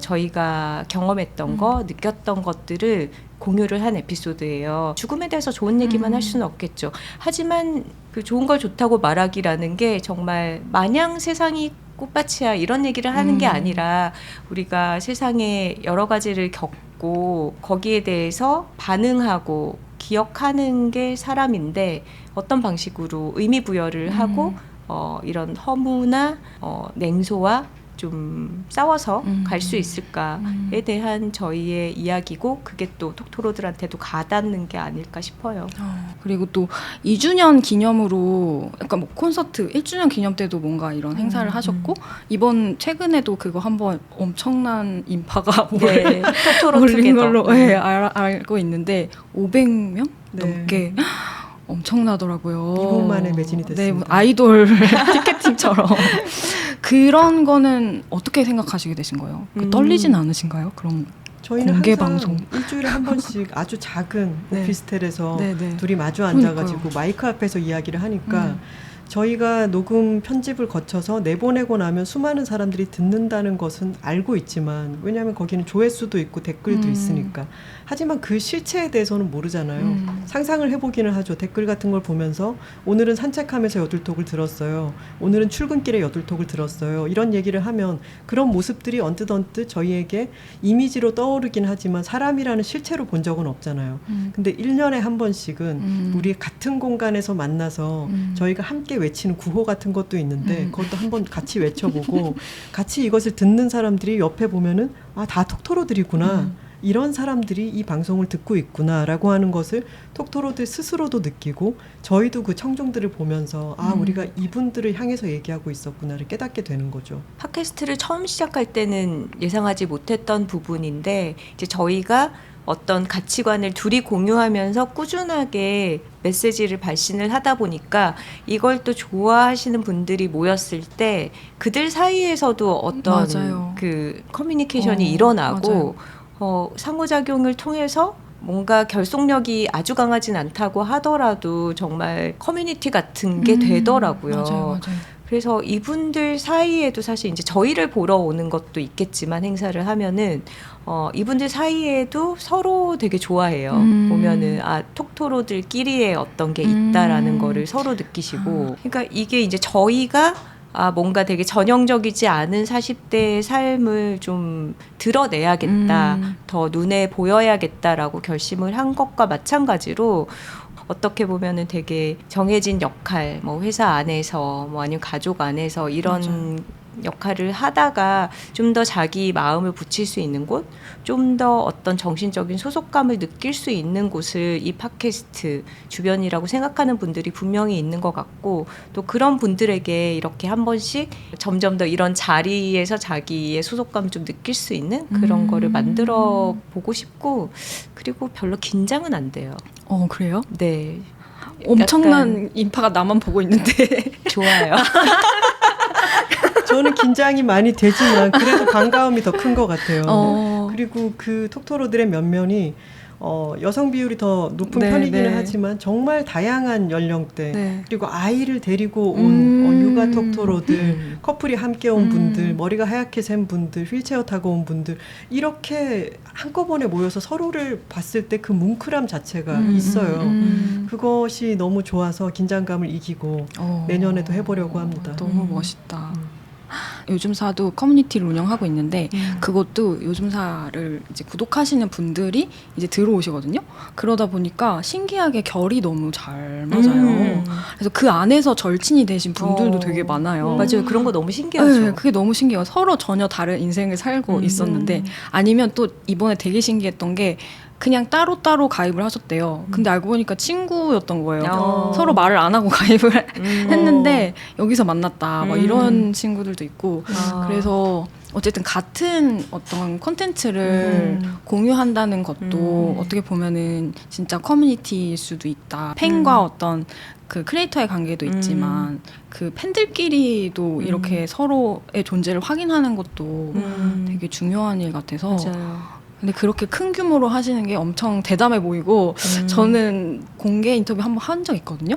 Speaker 3: 저희가 경험했던 거, 느꼈던 것들을 공유를 한 에피소드예요. 죽음에 대해서 좋은 얘기만 할 수는 없겠죠. 하지만 그 좋은 걸 좋다고 말하기라는 게 정말 마냥 세상이 꽃밭이야 이런 얘기를 하는 게 아니라 우리가 세상에 여러 가지를 겪고 거기에 대해서 반응하고 기억하는 게 사람인데 어떤 방식으로 의미 부여를 하고 이런 허무나 냉소와 좀 싸워서 갈 수 있을까에 대한 저희의 이야기고 그게 또 톡토로들한테도 가닿는 게 아닐까 싶어요.
Speaker 1: 그리고 또 2주년 기념으로 약간 뭐 콘서트 1주년 기념 때도 뭔가 이런 행사를 하셨고 이번 최근에도 그거 한번 엄청난 인파가
Speaker 3: 네, 톡토로
Speaker 1: 올린
Speaker 3: 투게더.
Speaker 1: 걸로 네, 알고 있는데 500명
Speaker 2: 네.
Speaker 1: 넘게 엄청나더라고요.
Speaker 2: 2분 만에 매진이
Speaker 1: 네,
Speaker 2: 됐습니다.
Speaker 1: 아이돌 티켓팅처럼 그런 거는 어떻게 생각하시게 되신 거예요? 떨리진 않으신가요? 그런
Speaker 2: 저희는
Speaker 1: 공개
Speaker 2: 항상
Speaker 1: 방송.
Speaker 2: 일주일에 한 번씩 아주 작은
Speaker 1: 네.
Speaker 2: 오피스텔에서
Speaker 1: 네, 네.
Speaker 2: 둘이 마주
Speaker 1: 그러니까요.
Speaker 2: 앉아가지고 마이크 앞에서 이야기를 하니까 저희가 녹음 편집을 거쳐서 내보내고 나면 수많은 사람들이 듣는다는 것은 알고 있지만 왜냐하면 거기는 조회수도 있고 댓글도 있으니까 하지만 그 실체에 대해서는 모르잖아요. 상상을 해보기는 하죠. 댓글 같은 걸 보면서 오늘은 산책하면서 여둘톡을 들었어요. 오늘은 출근길에 여둘톡을 들었어요. 이런 얘기를 하면 그런 모습들이 언뜻 저희에게 이미지로 떠오르긴 하지만 사람이라는 실체로 본 적은 없잖아요. 근데 1년에 한 번씩은 우리 같은 공간에서 만나서 저희가 함께 외치는 구호 같은 것도 있는데 그것도 한번 같이 외쳐보고 같이 이것을 듣는 사람들이 옆에 보면은 아, 다 톡토로들이구나. 이런 사람들이 이 방송을 듣고 있구나라고 하는 것을 톡토로들 스스로도 느끼고 저희도 그 청중들을 보면서 아, 우리가 이분들을 향해서 얘기하고 있었구나를 깨닫게 되는 거죠.
Speaker 3: 팟캐스트를 처음 시작할 때는 예상하지 못했던 부분인데 이제 저희가 어떤 가치관을 둘이 공유하면서 꾸준하게 메시지를 발신을 하다 보니까 이걸 또 좋아하시는 분들이 모였을 때 그들 사이에서도 어떤
Speaker 1: 맞아요.
Speaker 3: 그 커뮤니케이션이 일어나고 상호작용을 통해서 뭔가 결속력이 아주 강하진 않다고 하더라도 정말 커뮤니티 같은 게 되더라고요.
Speaker 1: 맞아요.
Speaker 3: 그래서 이분들 사이에도 사실 이제 저희를 보러 오는 것도 있겠지만 행사를 하면은 이분들 사이에도 서로 되게 좋아해요. 보면은 아, 톡토로들끼리의 어떤 게 있다라는 거를 서로 느끼시고 그러니까 이게 이제 저희가 아, 뭔가 되게 전형적이지 않은 40대의 삶을 좀 드러내야겠다, 더 눈에 보여야겠다라고 결심을 한 것과 마찬가지로 어떻게 보면은 되게 정해진 역할, 뭐 회사 안에서, 뭐 아니면 가족 안에서 이런 역할을 하다가 좀 더 자기 마음을 붙일 수 있는 곳, 좀 더 어떤 정신적인 소속감을 느낄 수 있는 곳을 이 팟캐스트 주변이라고 생각하는 분들이 분명히 있는 것 같고 또 그런 분들에게 이렇게 한 번씩 점점 더 이런 자리에서 자기의 소속감을 좀 느낄 수 있는 그런 거를 만들어 보고 싶고 그리고 별로 긴장은 안 돼요.
Speaker 1: 그래요?
Speaker 3: 네.
Speaker 1: 엄청난 인파가 나만 보고 있는데
Speaker 3: 좋아요.
Speaker 2: 저는 긴장이 많이 되지만 그래도 반가움이 더 큰 것 같아요. 그리고 그 톡토로들의 면면이 여성 비율이 더 높은
Speaker 1: 네,
Speaker 2: 편이기는
Speaker 1: 네.
Speaker 2: 하지만 정말 다양한 연령대
Speaker 1: 네.
Speaker 2: 그리고 아이를 데리고 온 육아 톡토로들
Speaker 3: 음.
Speaker 2: 커플이 함께 온 분들 머리가 하얗게 샌 분들 휠체어 타고 온 분들 이렇게 한꺼번에 모여서 서로를 봤을 때 그 뭉클함 자체가 있어요. 그것이 너무 좋아서 긴장감을 이기고 내년에도 해보려고 합니다.
Speaker 1: 너무 멋있다. 요즘사도 커뮤니티를 운영하고 있는데 그것도 요즘사를 이제 구독하시는 분들이 이제 들어오시거든요. 그러다 보니까 신기하게 결이 너무 잘 맞아요. 그래서 그 안에서 절친이 되신 분들도 되게 많아요.
Speaker 3: 맞아요. 그런 거 너무 신기하죠.
Speaker 1: 네, 그게 너무 신기해요. 서로 전혀 다른 인생을 살고 있었는데 아니면 또 이번에 되게 신기했던 게 그냥 따로따로 가입을 하셨대요. 근데 알고 보니까 친구였던 거예요. 서로 말을 안 하고 가입을 했는데 여기서 만났다. 막 이런 친구들도 있고 그래서 어쨌든 같은 어떤 콘텐츠를 공유한다는 것도 어떻게 보면은 진짜 커뮤니티일 수도 있다. 팬과 어떤 그 크리에이터의 관계도 있지만 그 팬들끼리도 이렇게 서로의 존재를 확인하는 것도 되게 중요한 일 같아서
Speaker 3: 맞아요.
Speaker 1: 근데 그렇게 큰 규모로 하시는 게 엄청 대담해 보이고 저는 공개 인터뷰 한번 한 적 있거든요.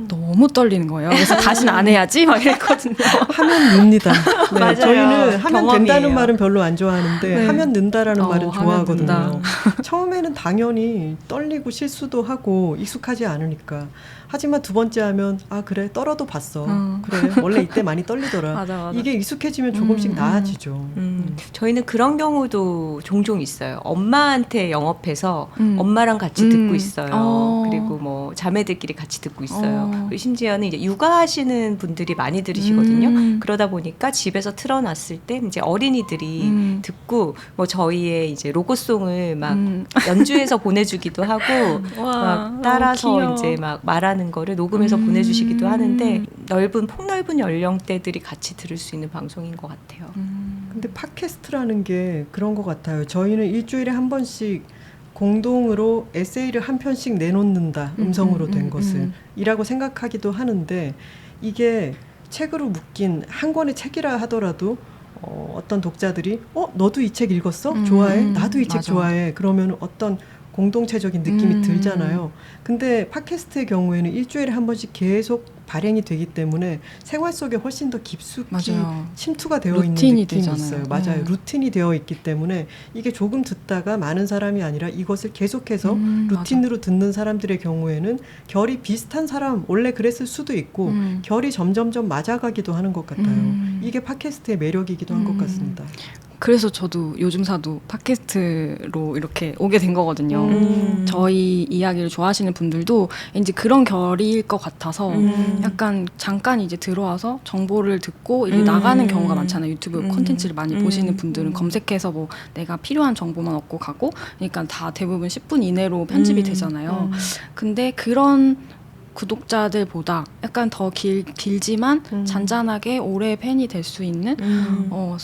Speaker 1: 너무 떨리는 거예요. 그래서 다시는 안 해야지 막 이랬거든요.
Speaker 2: 하면 늡니다. 네,
Speaker 3: 맞아요.
Speaker 2: 저희는 하면
Speaker 3: 경험이에요.
Speaker 2: 된다는 말은 별로 안 좋아하는데
Speaker 1: 네.
Speaker 2: 하면 는다라는 말은
Speaker 1: 하면
Speaker 2: 좋아하거든요.
Speaker 1: 는다.
Speaker 2: 처음에는 당연히 떨리고 실수도 하고 익숙하지 않으니까. 하지만 두 번째 하면 아 그래 떨어도 봤어. 그래 원래 이때 많이 떨리더라.
Speaker 1: 맞아.
Speaker 2: 이게 익숙해지면 조금씩 나아지죠.
Speaker 3: 저희는 그런 경우도 종종 있어요. 엄마한테 영업해서 엄마랑 같이 듣고 있어요. 그리고 뭐 자매들끼리 같이 듣고 있어요. 그리고 심지어는 이제 육아하시는 분들이 많이 들으시거든요. 그러다 보니까 집에서 틀어놨을 때 이제 어린이들이 듣고 뭐 저희의 이제 로고송을 막 연주해서 보내주기도 하고 막 따라서 이제 막 말하는 거를 녹음해서 보내주시기도 하는데 폭넓은 연령대들이 같이 들을 수 있는 방송인 것 같아요.
Speaker 2: 근데 팟캐스트라는 게 그런 것 같아요. 저희는 일주일에 한 번씩 공동으로 에세이를 한 편씩 내놓는다. 음성으로 된 것을 이라고 생각하기도 하는데 이게 책으로 묶인 한 권의 책이라 하더라도 어떤 독자들이 너도 이 책 읽었어? 좋아해? 나도 이 책
Speaker 1: 맞아.
Speaker 2: 좋아해. 그러면 어떤 공동체적인 느낌이 들잖아요. 근데 팟캐스트의 경우에는 일주일에 한 번씩 계속 발행이 되기 때문에 생활 속에 훨씬 더 깊숙이
Speaker 1: 맞아요.
Speaker 2: 침투가 되어 있는
Speaker 1: 루틴이
Speaker 2: 느낌이
Speaker 1: 되잖아요.
Speaker 2: 있어요. 맞아요. 루틴이 되어 있기 때문에 이게 조금 듣다가 많은 사람이 아니라 이것을 계속해서 루틴으로 듣는 사람들의 경우에는 결이 비슷한 사람 원래 그랬을 수도 있고 결이 점점점 맞아가기도 하는 것 같아요. 이게 팟캐스트의 매력이기도 한 것 같습니다.
Speaker 1: 그래서 저도 요즘사도 팟캐스트로 이렇게 오게 된 거거든요. 저희 이야기를 좋아하시는 분들도 이제 그런 결일 것 같아서 약간 잠깐 이제 들어와서 정보를 듣고 이제 나가는 경우가 많잖아요. 유튜브 콘텐츠를 많이 보시는 분들은 검색해서 뭐 내가 필요한 정보만 얻고 가고 그러니까 다 대부분 10분 이내로 편집이 되잖아요. 근데 그런 구독자들보다 약간 더 길지만 잔잔하게 오래 팬이 될 수 있는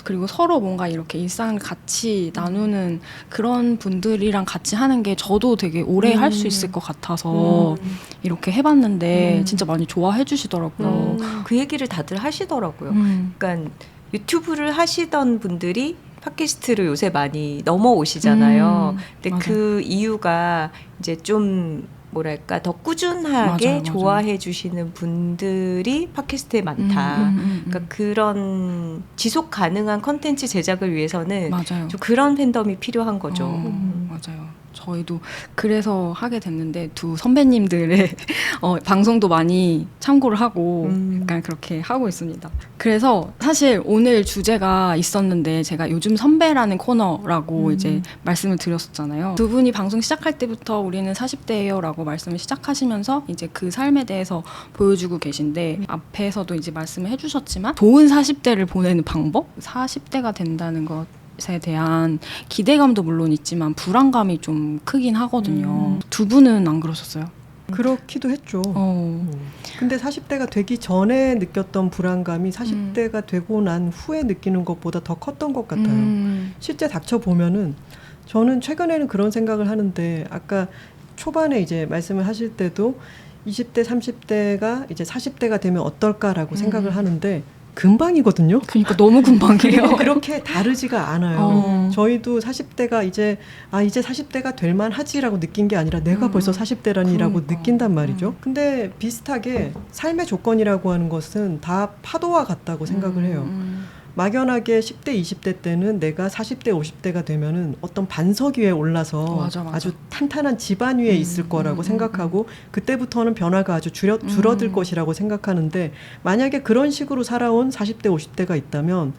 Speaker 1: 그리고 서로 뭔가 이렇게 일상을 같이 나누는 그런 분들이랑 같이 하는 게 저도 되게 오래 할 수 있을 것 같아서 이렇게 해봤는데 진짜 많이 좋아해 주시더라고요.
Speaker 3: 그 얘기를 다들 하시더라고요. 그러니까 유튜브를 하시던 분들이 팟캐스트를 요새 많이 넘어오시잖아요. 근데
Speaker 1: 맞아요.
Speaker 3: 그 이유가 이제 좀 뭐랄까 더 꾸준하게
Speaker 1: 맞아요.
Speaker 3: 좋아해 주시는 분들이 팟캐스트에 많다. 그러니까 그런 지속 가능한 컨텐츠 제작을 위해서는
Speaker 1: 맞아요.
Speaker 3: 좀 그런 팬덤이 필요한 거죠.
Speaker 1: 맞아요. 저희도 그래서 하게 됐는데 두 선배님들의 방송도 많이 참고를 하고 약간 그렇게 하고 있습니다. 그래서 사실 오늘 주제가 있었는데 제가 요즘 선배라는 코너라고 이제 말씀을 드렸었잖아요. 두 분이 방송 시작할 때부터 우리는 40대예요 라고 말씀을 시작하시면서 이제 그 삶에 대해서 보여주고 계신데 앞에서도 이제 말씀을 해주셨지만 좋은 40대를 보내는 방법? 40대가 된다는 것에 대한 기대감도 물론 있지만 불안감이 좀 크긴 하거든요. 두 분은 안 그러셨어요?
Speaker 2: 그렇기도 했죠. 근데 40대가 되기 전에 느꼈던 불안감이 40대가 되고 난 후에 느끼는 것보다 더 컸던 것 같아요. 실제 닥쳐보면은 저는 최근에는 그런 생각을 하는데 아까 초반에 이제 말씀을 하실 때도 20대, 30대가 이제 40대가 되면 어떨까라고 생각을 하는데 금방이거든요.
Speaker 1: 그러니까 너무 금방이에요.
Speaker 2: 그렇게 다르지가 않아요. 저희도 40대가 이제 40대가 될 만하지라고 느낀 게 아니라 내가 벌써 40대라니라고
Speaker 1: 그러니까.
Speaker 2: 느낀단 말이죠. 근데 비슷하게 삶의 조건이라고 하는 것은 다 파도와 같다고 생각을 해요. 막연하게 10대, 20대 때는 내가 40대, 50대가 되면은 어떤 반석 위에 올라서
Speaker 1: 맞아.
Speaker 2: 아주 탄탄한 지반 위에 있을 거라고 생각하고 그때부터는 변화가 아주 줄어들 것이라고 생각하는데 만약에 그런 식으로 살아온 40대, 50대가 있다면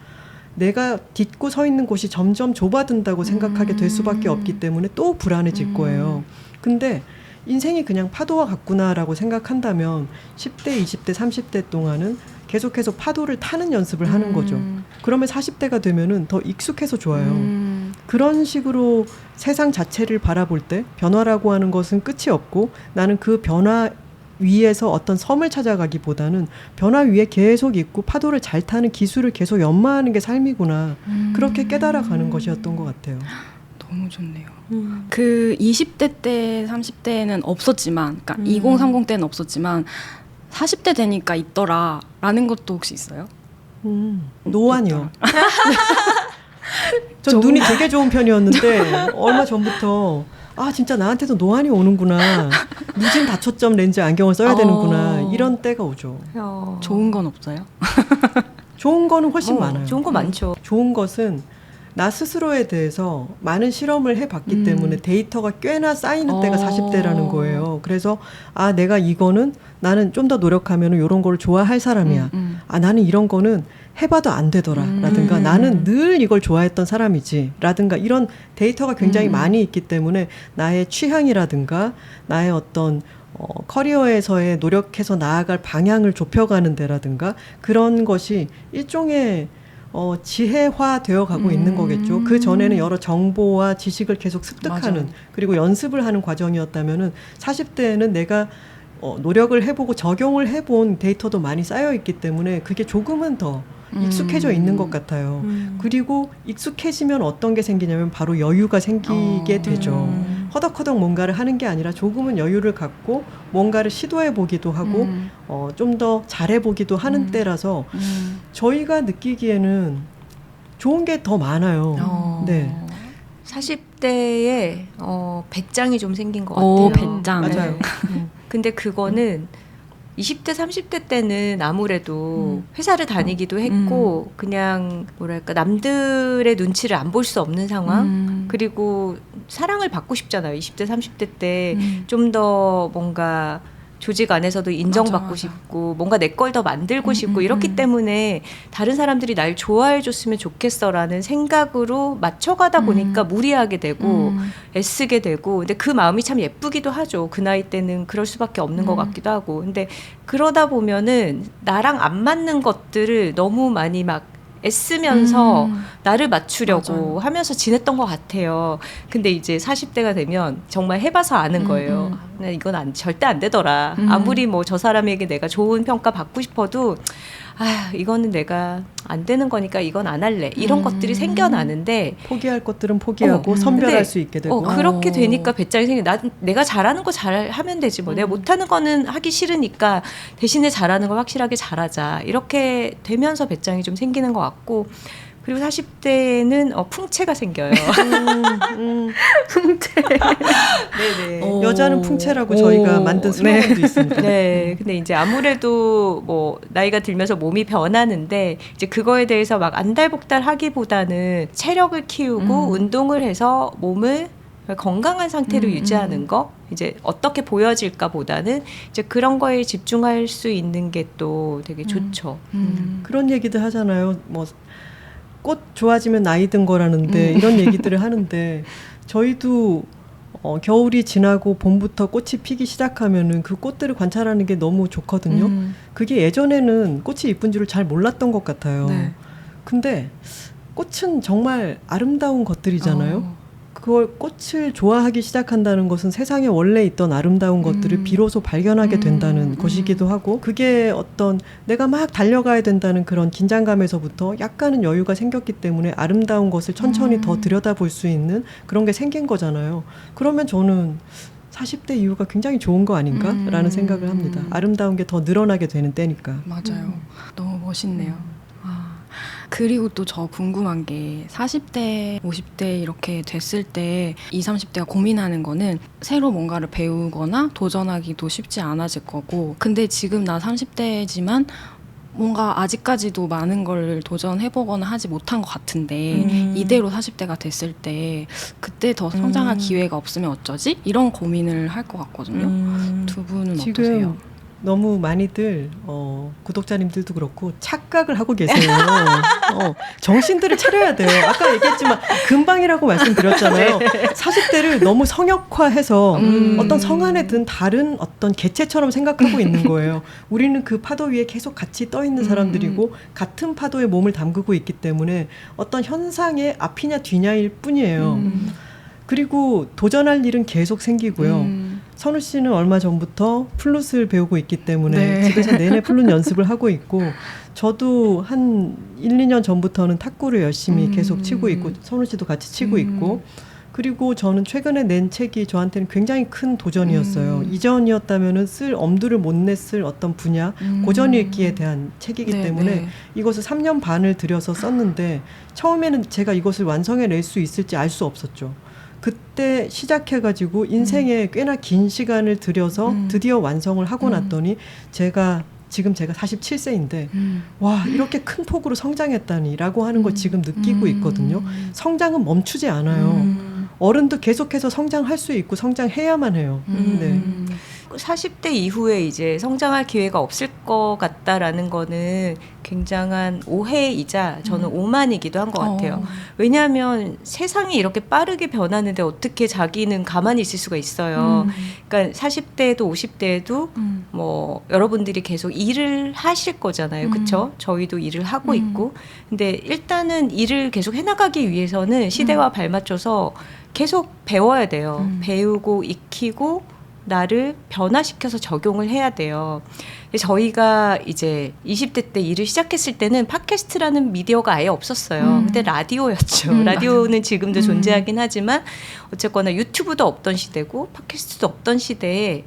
Speaker 2: 내가 딛고 서 있는 곳이 점점 좁아든다고 생각하게 될 수밖에 없기 때문에 또 불안해질 거예요. 근데 인생이 그냥 파도와 같구나라고 생각한다면 10대, 20대, 30대 동안은 계속해서 파도를 타는 연습을 하는 거죠. 그러면 40대가 되면은 더 익숙해서 좋아요. 그런 식으로 세상 자체를 바라볼 때 변화라고 하는 것은 끝이 없고 나는 그 변화 위에서 어떤 섬을 찾아가기보다는 변화 위에 계속 있고 파도를 잘 타는 기술을 계속 연마하는 게 삶이구나. 그렇게 깨달아가는 것이었던 것 같아요.
Speaker 1: 너무 좋네요. 그 20대 때, 30대는 없었지만, 그러니까 2030 때는 없었지만 40대 되니까 있더라라는 것도 혹시 있어요?
Speaker 2: 노안이요. 전 눈이 되게 좋은 편이었는데 얼마 전부터 진짜 나한테도 노안이 오는구나. 무진 다초점 렌즈 안경을 써야 되는구나. 이런 때가 오죠.
Speaker 1: 좋은 건 없어요?
Speaker 2: 좋은 거는 훨씬 많아요.
Speaker 3: 좋은 거 많죠.
Speaker 2: 좋은 것은 나 스스로에 대해서 많은 실험을 해봤기 때문에 데이터가 꽤나 쌓이는 때가 40대라는 거예요. 그래서 내가 이거는 나는 좀 더 노력하면 이런 거를 좋아할 사람이야. 나는 이런 거는 해봐도 안 되더라. 라든가 나는 늘 이걸 좋아했던 사람이지. 라든가 이런 데이터가 굉장히 많이 있기 때문에 나의 취향이라든가 나의 어떤 커리어에서의 노력해서 나아갈 방향을 좁혀가는 데라든가 그런 것이 일종의 지혜화 되어 가고 있는 거겠죠. 그 전에는 여러 정보와 지식을 계속 습득하는
Speaker 1: 맞아요.
Speaker 2: 그리고 연습을 하는 과정이었다면은 40대에는 내가 노력을 해보고 적용을 해본 데이터도 많이 쌓여 있기 때문에 그게 조금은 더 익숙해져 있는 것 같아요. 그리고 익숙해지면 어떤 게 생기냐면 바로 여유가 생기게 되죠. 허덕허덕 뭔가를 하는 게 아니라 조금은 여유를 갖고 뭔가를 시도해 보기도 하고 좀 더 잘해 보기도 하는 때라서 저희가 느끼기에는 좋은 게 더 많아요. 네.
Speaker 3: 40대에 배짱이 좀 생긴 것 같아요.
Speaker 1: 배짱.
Speaker 2: 맞아요.
Speaker 3: 근데 그거는 20대, 30대 때는 아무래도 회사를 다니기도 했고 그냥 뭐랄까 남들의 눈치를 안 볼 수 없는 상황 그리고 사랑을 받고 싶잖아요. 20대, 30대 때 좀 더 뭔가 조직 안에서도 인정받고
Speaker 1: 맞아.
Speaker 3: 싶고 뭔가 내 걸 더 만들고 싶고 이렇기 때문에 다른 사람들이 날 좋아해 줬으면 좋겠어라는 생각으로 맞춰가다 보니까 무리하게 되고 애쓰게 되고 근데 그 마음이 참 예쁘기도 하죠. 그 나이 때는 그럴 수밖에 없는 것 같기도 하고 근데 그러다 보면은 나랑 안 맞는 것들을 너무 많이 막 애쓰면서 나를 맞추려고
Speaker 1: 맞아요.
Speaker 3: 하면서 지냈던 것 같아요. 근데 이제 40대가 되면 정말 해봐서 아는 거예요. 이건 절대 안 되더라. 아무리 뭐 저 사람에게 내가 좋은 평가 받고 싶어도 이거는 내가 안 되는 거니까 이건 안 할래. 이런 것들이 생겨나는데
Speaker 2: 포기할 것들은 포기하고 선별할
Speaker 3: 근데,
Speaker 2: 수 있게 되고
Speaker 3: 그렇게 되니까 배짱이 생겨. 내가 잘하는 거 잘 하면 되지 뭐. 내가 못하는 거는 하기 싫으니까 대신에 잘하는 걸 확실하게 잘하자. 이렇게 되면서 배짱이 좀 생기는 것 같고 그리고 40대에는 풍채가 생겨요.
Speaker 1: 풍채.
Speaker 3: 네네.
Speaker 2: 여자는 풍채라고 저희가 만든 슬로건도 있습니다.
Speaker 3: 네. 근데 이제 아무래도 뭐 나이가 들면서 몸이 변하는데 이제 그거에 대해서 막 안달복달 하기보다는 체력을 키우고 운동을 해서 몸을 건강한 상태로 유지하는 거 이제 어떻게 보여질까 보다는 이제 그런 거에 집중할 수 있는 게 또 되게 좋죠.
Speaker 2: 그런 얘기들 하잖아요. 뭐 꽃 좋아지면 나이 든 거라는데 이런 얘기들을 하는데 저희도 겨울이 지나고 봄부터 꽃이 피기 시작하면은 그 꽃들을 관찰하는 게 너무 좋거든요. 그게 예전에는 꽃이 이쁜 줄을 잘 몰랐던 것 같아요.
Speaker 1: 네.
Speaker 2: 근데 꽃은 정말 아름다운 것들이잖아요. 그걸 꽃을 좋아하기 시작한다는 것은 세상에 원래 있던 아름다운 것들을 비로소 발견하게 된다는 것이기도 하고 그게 어떤 내가 막 달려가야 된다는 그런 긴장감에서부터 약간은 여유가 생겼기 때문에 아름다운 것을 천천히 더 들여다볼 수 있는 그런 게 생긴 거잖아요. 그러면 저는 40대 이후가 굉장히 좋은 거 아닌가라는 생각을 합니다. 아름다운 게 더 늘어나게 되는 때니까.
Speaker 1: 맞아요. 너무 멋있네요. 그리고 또 저 궁금한 게 40대, 50대 이렇게 됐을 때 20, 30대가 고민하는 거는 새로 뭔가를 배우거나 도전하기도 쉽지 않아질 거고, 근데 지금 나 30대지만 뭔가 아직까지도 많은 걸 도전해보거나 하지 못한 것 같은데 이대로 40대가 됐을 때 그때 더 성장할 기회가 없으면 어쩌지? 이런 고민을 할 것 같거든요. 두 분은
Speaker 2: 지금
Speaker 1: 어떠세요?
Speaker 2: 너무 많이들 구독자님들도 그렇고 착각을 하고 계세요. 정신들을 차려야 돼요. 아까 얘기했지만 금방이라고 말씀드렸잖아요. 40대를 너무 성역화해서 어떤 성 안에 든 다른 어떤 개체처럼 생각하고 있는 거예요. 우리는 그 파도 위에 계속 같이 떠 있는 사람들이고 같은 파도에 몸을 담그고 있기 때문에 어떤 현상의 앞이냐 뒤냐일 뿐이에요. 그리고 도전할 일은 계속 생기고요. 선우 씨는 얼마 전부터 플룻을 배우고 있기 때문에
Speaker 1: 네.
Speaker 2: 집에서 내내 플룻 연습을 하고 있고, 저도 한 1, 2년 전부터는 탁구를 열심히 계속 치고 있고, 선우 씨도 같이 치고 있고, 그리고 저는 최근에 낸 책이 저한테는 굉장히 큰 도전이었어요. 이전이었다면은 쓸 엄두를 못 냈을 어떤 분야, 고전 읽기에 대한 책이기
Speaker 1: 네,
Speaker 2: 때문에
Speaker 1: 네.
Speaker 2: 이것을 3년 반을 들여서 썼는데, 처음에는 제가 이것을 완성해낼 수 있을지 알 수 없었죠. 그때 시작해가지고 인생에 꽤나 긴 시간을 들여서 드디어 완성을 하고 났더니 제가 47세인데 와, 이렇게 큰 폭으로 성장했다니라고 하는 걸 지금 느끼고 있거든요. 성장은 멈추지 않아요. 어른도 계속해서 성장할 수 있고 성장해야만 해요. 네.
Speaker 3: 40대 이후에 이제 성장할 기회가 없을 것 같다라는 거는 굉장한 오해이자 저는 오만이기도 한 것 같아요. 왜냐하면 세상이 이렇게 빠르게 변하는데 어떻게 자기는 가만히 있을 수가 있어요. 그러니까 40대에도 50대에도 뭐 여러분들이 계속 일을 하실 거잖아요. 그렇죠? 저희도 일을 하고 있고. 근데 일단은 일을 계속 해나가기 위해서는 시대와 발맞춰서 계속 배워야 돼요. 배우고 익히고 나를 변화시켜서 적용을 해야 돼요. 저희가 이제 20대 때 일을 시작했을 때는 팟캐스트라는 미디어가 아예 없었어요. 그때 라디오였죠. 라디오는 지금도 존재하긴 하지만 어쨌거나 유튜브도 없던 시대고 팟캐스트도 없던 시대에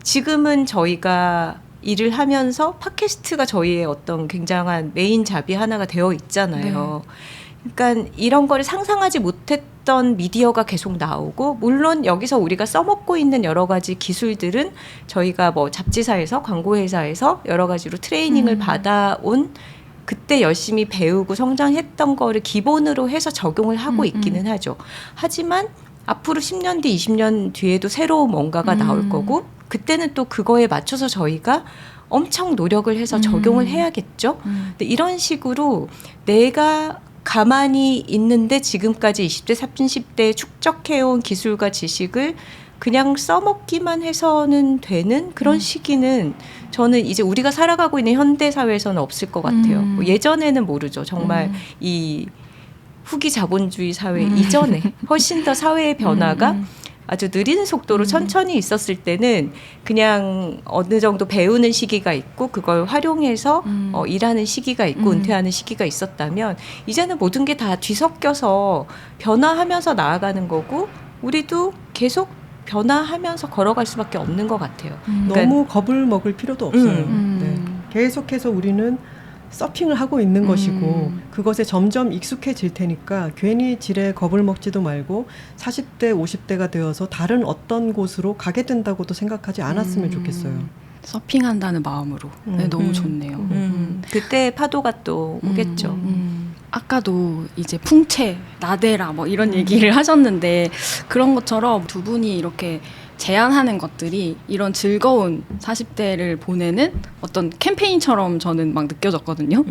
Speaker 3: 지금은 저희가 일을 하면서 팟캐스트가 저희의 어떤 굉장한 메인 잡이 하나가 되어 있잖아요. 그러니까 이런 거를 상상하지 못했던 미디어가 계속 나오고, 물론 여기서 우리가 써먹고 있는 여러 가지 기술들은 저희가 뭐 잡지사에서, 광고회사에서 여러 가지로 트레이닝을 받아온, 그때 열심히 배우고 성장했던 거를 기본으로 해서 적용을 하고 있기는 하죠. 하지만 앞으로 10년 뒤, 20년 뒤에도 새로운 뭔가가 나올 거고, 그때는 또 그거에 맞춰서 저희가 엄청 노력을 해서 적용을 해야겠죠. 근데 이런 식으로 내가 가만히 있는데 지금까지 20대, 30대에 축적해온 기술과 지식을 그냥 써먹기만 해서는 되는 그런 시기는 저는 이제 우리가 살아가고 있는 현대사회에서는 없을 것 같아요. 뭐 예전에는 모르죠. 정말 이 후기 자본주의 사회 이전에 훨씬 더 사회의 변화가 아주 느린 속도로 천천히 있었을 때는 그냥 어느 정도 배우는 시기가 있고 그걸 활용해서 일하는 시기가 있고 은퇴하는 시기가 있었다면, 이제는 모든 게 다 뒤섞여서 변화하면서 나아가는 거고 우리도 계속 변화하면서 걸어갈 수밖에 없는 것 같아요. 그러니까
Speaker 2: 너무 겁을 먹을 필요도 없어요. 네. 계속해서 우리는 서핑을 하고 있는 것이고 그것에 점점 익숙해질 테니까 괜히 질에 겁을 먹지도 말고 40대, 50대가 되어서 다른 어떤 곳으로 가게 된다고도 생각하지 않았으면 좋겠어요.
Speaker 1: 서핑한다는 마음으로. 네, 너무 좋네요.
Speaker 3: 그때 파도가 또 오겠죠.
Speaker 1: 아까도 이제 풍채, 나대라 뭐 이런 얘기를 하셨는데, 그런 것처럼 두 분이 이렇게 제안하는 것들이 이런 즐거운 40대를 보내는 어떤 캠페인처럼 저는 막 느껴졌거든요.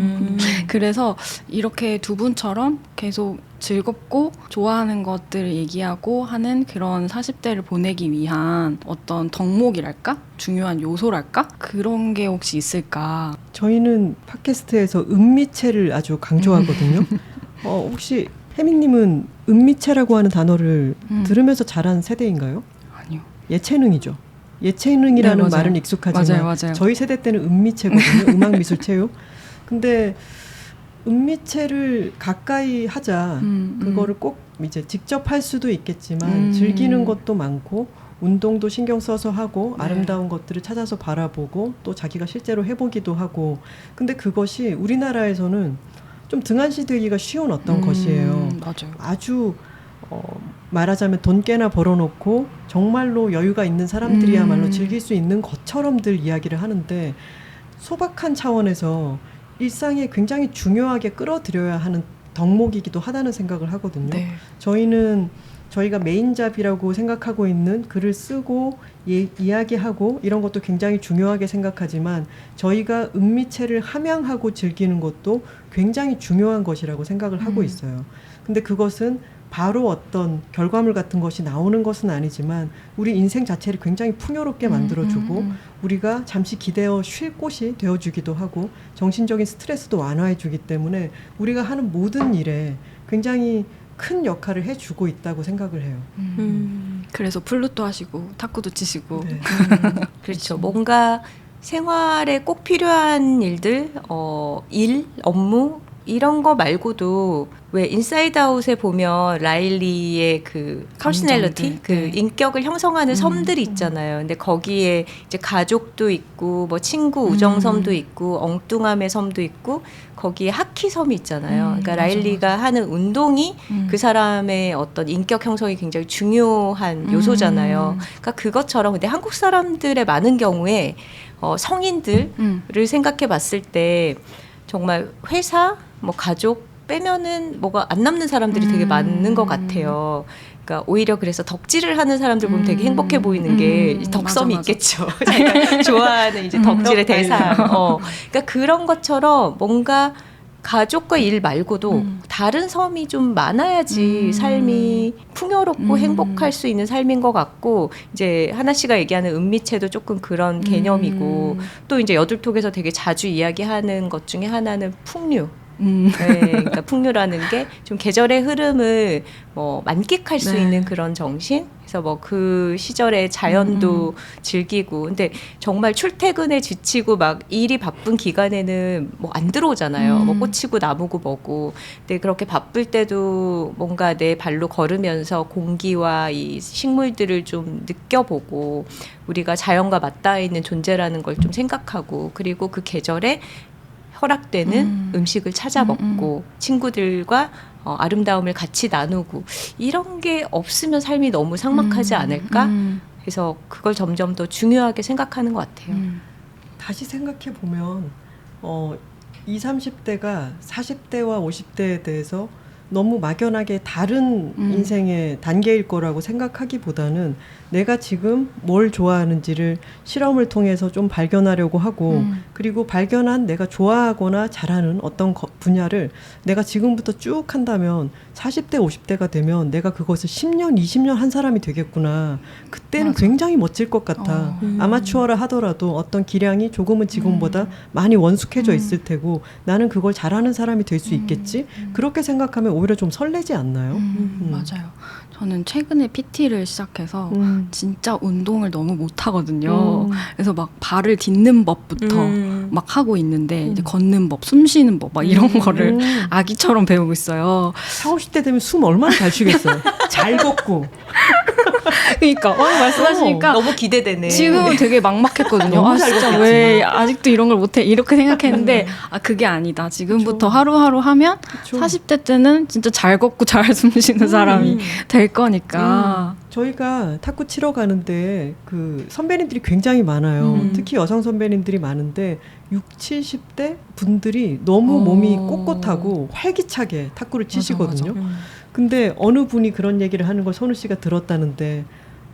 Speaker 1: 그래서 이렇게 두 분처럼 계속 즐겁고 좋아하는 것들을 얘기하고 하는 그런 40대를 보내기 위한 어떤 덕목이랄까? 중요한 요소랄까? 그런 게 혹시 있을까?
Speaker 2: 저희는 팟캐스트에서 은미체를 아주 강조하거든요. 혹시 혜민님은 은미체라고 하는 단어를 들으면서 자란 세대인가요?
Speaker 1: 아니요.
Speaker 2: 예체능이죠. 예체능이라는
Speaker 1: 네, 맞아요.
Speaker 2: 말은 익숙하지만
Speaker 1: 맞아요.
Speaker 2: 저희 세대 때는 은미체거든요. 음악미술체육. 근데 은미체를 가까이 하자. 그거를 꼭 이제 직접 할 수도 있겠지만 즐기는 것도 많고 운동도 신경 써서 하고 아름다운 것들을 찾아서 바라보고 또 자기가 실제로 해보기도 하고. 근데 그것이 우리나라에서는 좀 등한시되기가 쉬운 어떤 것이에요.
Speaker 1: 맞아요.
Speaker 2: 아주 말하자면 돈 꽤나 벌어놓고 정말로 여유가 있는 사람들이야말로 즐길 수 있는 것처럼들 이야기를 하는데 소박한 차원에서 일상에 굉장히 중요하게 끌어들여야 하는 덕목이기도 하다는 생각을 하거든요.
Speaker 1: 네.
Speaker 2: 저희가 메인잡이라고 생각하고 있는 글을 쓰고 이야기하고 이런 것도 굉장히 중요하게 생각하지만 저희가 음미체를 함양하고 즐기는 것도 굉장히 중요한 것이라고 생각을 하고 있어요. 근데 그것은 바로 어떤 결과물 같은 것이 나오는 것은 아니지만 우리 인생 자체를 굉장히 풍요롭게 만들어주고 우리가 잠시 기대어 쉴 곳이 되어주기도 하고 정신적인 스트레스도 완화해주기 때문에 우리가 하는 모든 일에 굉장히 큰 역할을 해주고 있다고 생각을 해요.
Speaker 1: 그래서 플루토 하시고 탁구도 치시고.
Speaker 2: 네.
Speaker 3: 그렇죠. 뭔가 생활에 꼭 필요한 일들, 일, 업무 이런 거 말고도 왜 인사이드 아웃에 보면 라일리의 그 퍼스널리티, 그
Speaker 1: 네.
Speaker 3: 인격을 형성하는 섬들이 있잖아요. 근데 거기에 이제 가족도 있고 뭐 친구 우정섬도 있고 엉뚱함의 섬도 있고 거기에 하키섬이 있잖아요. 그러니까
Speaker 1: 맞아,
Speaker 3: 라일리가 하는 운동이 그 사람의 어떤 인격 형성이 굉장히 중요한 요소잖아요. 그러니까 그것처럼 근데 한국 사람들의 많은 경우에 성인들을 생각해 봤을 때 정말 회사, 뭐 가족 빼면은 뭐가 안 남는 사람들이 되게 많은 것 같아요. 그러니까 오히려 그래서 덕질을 하는 사람들 보면 되게 행복해 보이는 게 덕섬이
Speaker 1: 맞아.
Speaker 3: 있겠죠. 제가 좋아하는 이제 덕질의 대상. 그러니까 그런 것처럼 뭔가 가족과 일 말고도 다른 섬이 좀 많아야지 삶이 풍요롭고 행복할 수 있는 삶인 것 같고 이제 하나 씨가 얘기하는 은미체도 조금 그런 개념이고 또 이제 여둘톡에서 되게 자주 이야기하는 것 중에 하나는 풍류. 네, 그러니까 풍류라는 게 좀 계절의 흐름을 뭐 만끽할 수
Speaker 1: 네.
Speaker 3: 있는 그런 정신. 그래서 뭐 그 시절의 자연도 즐기고. 근데 정말 출퇴근에 지치고 막 일이 바쁜 기간에는 뭐 안 들어오잖아요. 뭐 꽃이고 나무고 뭐고. 근데 그렇게 바쁠 때도 뭔가 내 발로 걸으면서 공기와 이 식물들을 좀 느껴보고 우리가 자연과 맞닿아 있는 존재라는 걸 좀 생각하고 그리고 그 계절에 허락되는 음식을 찾아 먹고 친구들과 아름다움을 같이 나누고 이런 게 없으면 삶이 너무 삭막하지 않을까? 그래서 그걸 점점 더 중요하게 생각하는 것 같아요.
Speaker 2: 다시 생각해 보면 20, 30대가 40대와 50대에 대해서 너무 막연하게 다른 인생의 단계일 거라고 생각하기보다는 내가 지금 뭘 좋아하는지를 실험을 통해서 좀 발견하려고 하고 그리고 발견한 내가 좋아하거나 잘하는 어떤 분야를 내가 지금부터 쭉 한다면 40대, 50대가 되면 내가 그것을 10년, 20년 한 사람이 되겠구나. 그때는
Speaker 1: 맞아.
Speaker 2: 굉장히 멋질 것 같아. 아마추어라 하더라도 어떤 기량이 조금은 지금보다 많이 원숙해져 있을 테고 나는 그걸 잘하는 사람이 될 수 있겠지. 그렇게 생각하면 오히려 좀 설레지 않나요?
Speaker 1: 맞아요. 저는 최근에 PT를 시작해서 진짜 운동을 너무 못하거든요. 그래서 막 발을 딛는 법부터 막 하고 있는데 이제 걷는 법, 숨 쉬는 법 막 이런 거를 아기처럼 배우고 있어요.
Speaker 2: 40, 50대 되면 숨 얼마나 잘 쉬겠어요. 잘 걷고.
Speaker 1: 그러니까 말씀하시니까
Speaker 3: 너무 기대되네.
Speaker 1: 지금은 되게 막막했거든요.
Speaker 2: 너무
Speaker 1: 아
Speaker 2: 잘
Speaker 1: 진짜
Speaker 2: 걷겠지.
Speaker 1: 왜 아직도 이런 걸 못해 이렇게 생각했는데 아 그게 아니다. 지금부터 하루하루 하면
Speaker 2: 그쵸.
Speaker 1: 40대 때는 진짜 잘 걷고 잘 숨 쉬는 사람이 될 거니까.
Speaker 2: 저희가 탁구 치러 가는데 그 선배님들이 굉장히 많아요. 특히 여성 선배님들이 많은데 60, 70대 분들이 너무 몸이 꼿꼿하고 활기차게 탁구를 치시거든요. 근데 어느 분이 그런 얘기를 하는 걸 선우 씨가 들었다는데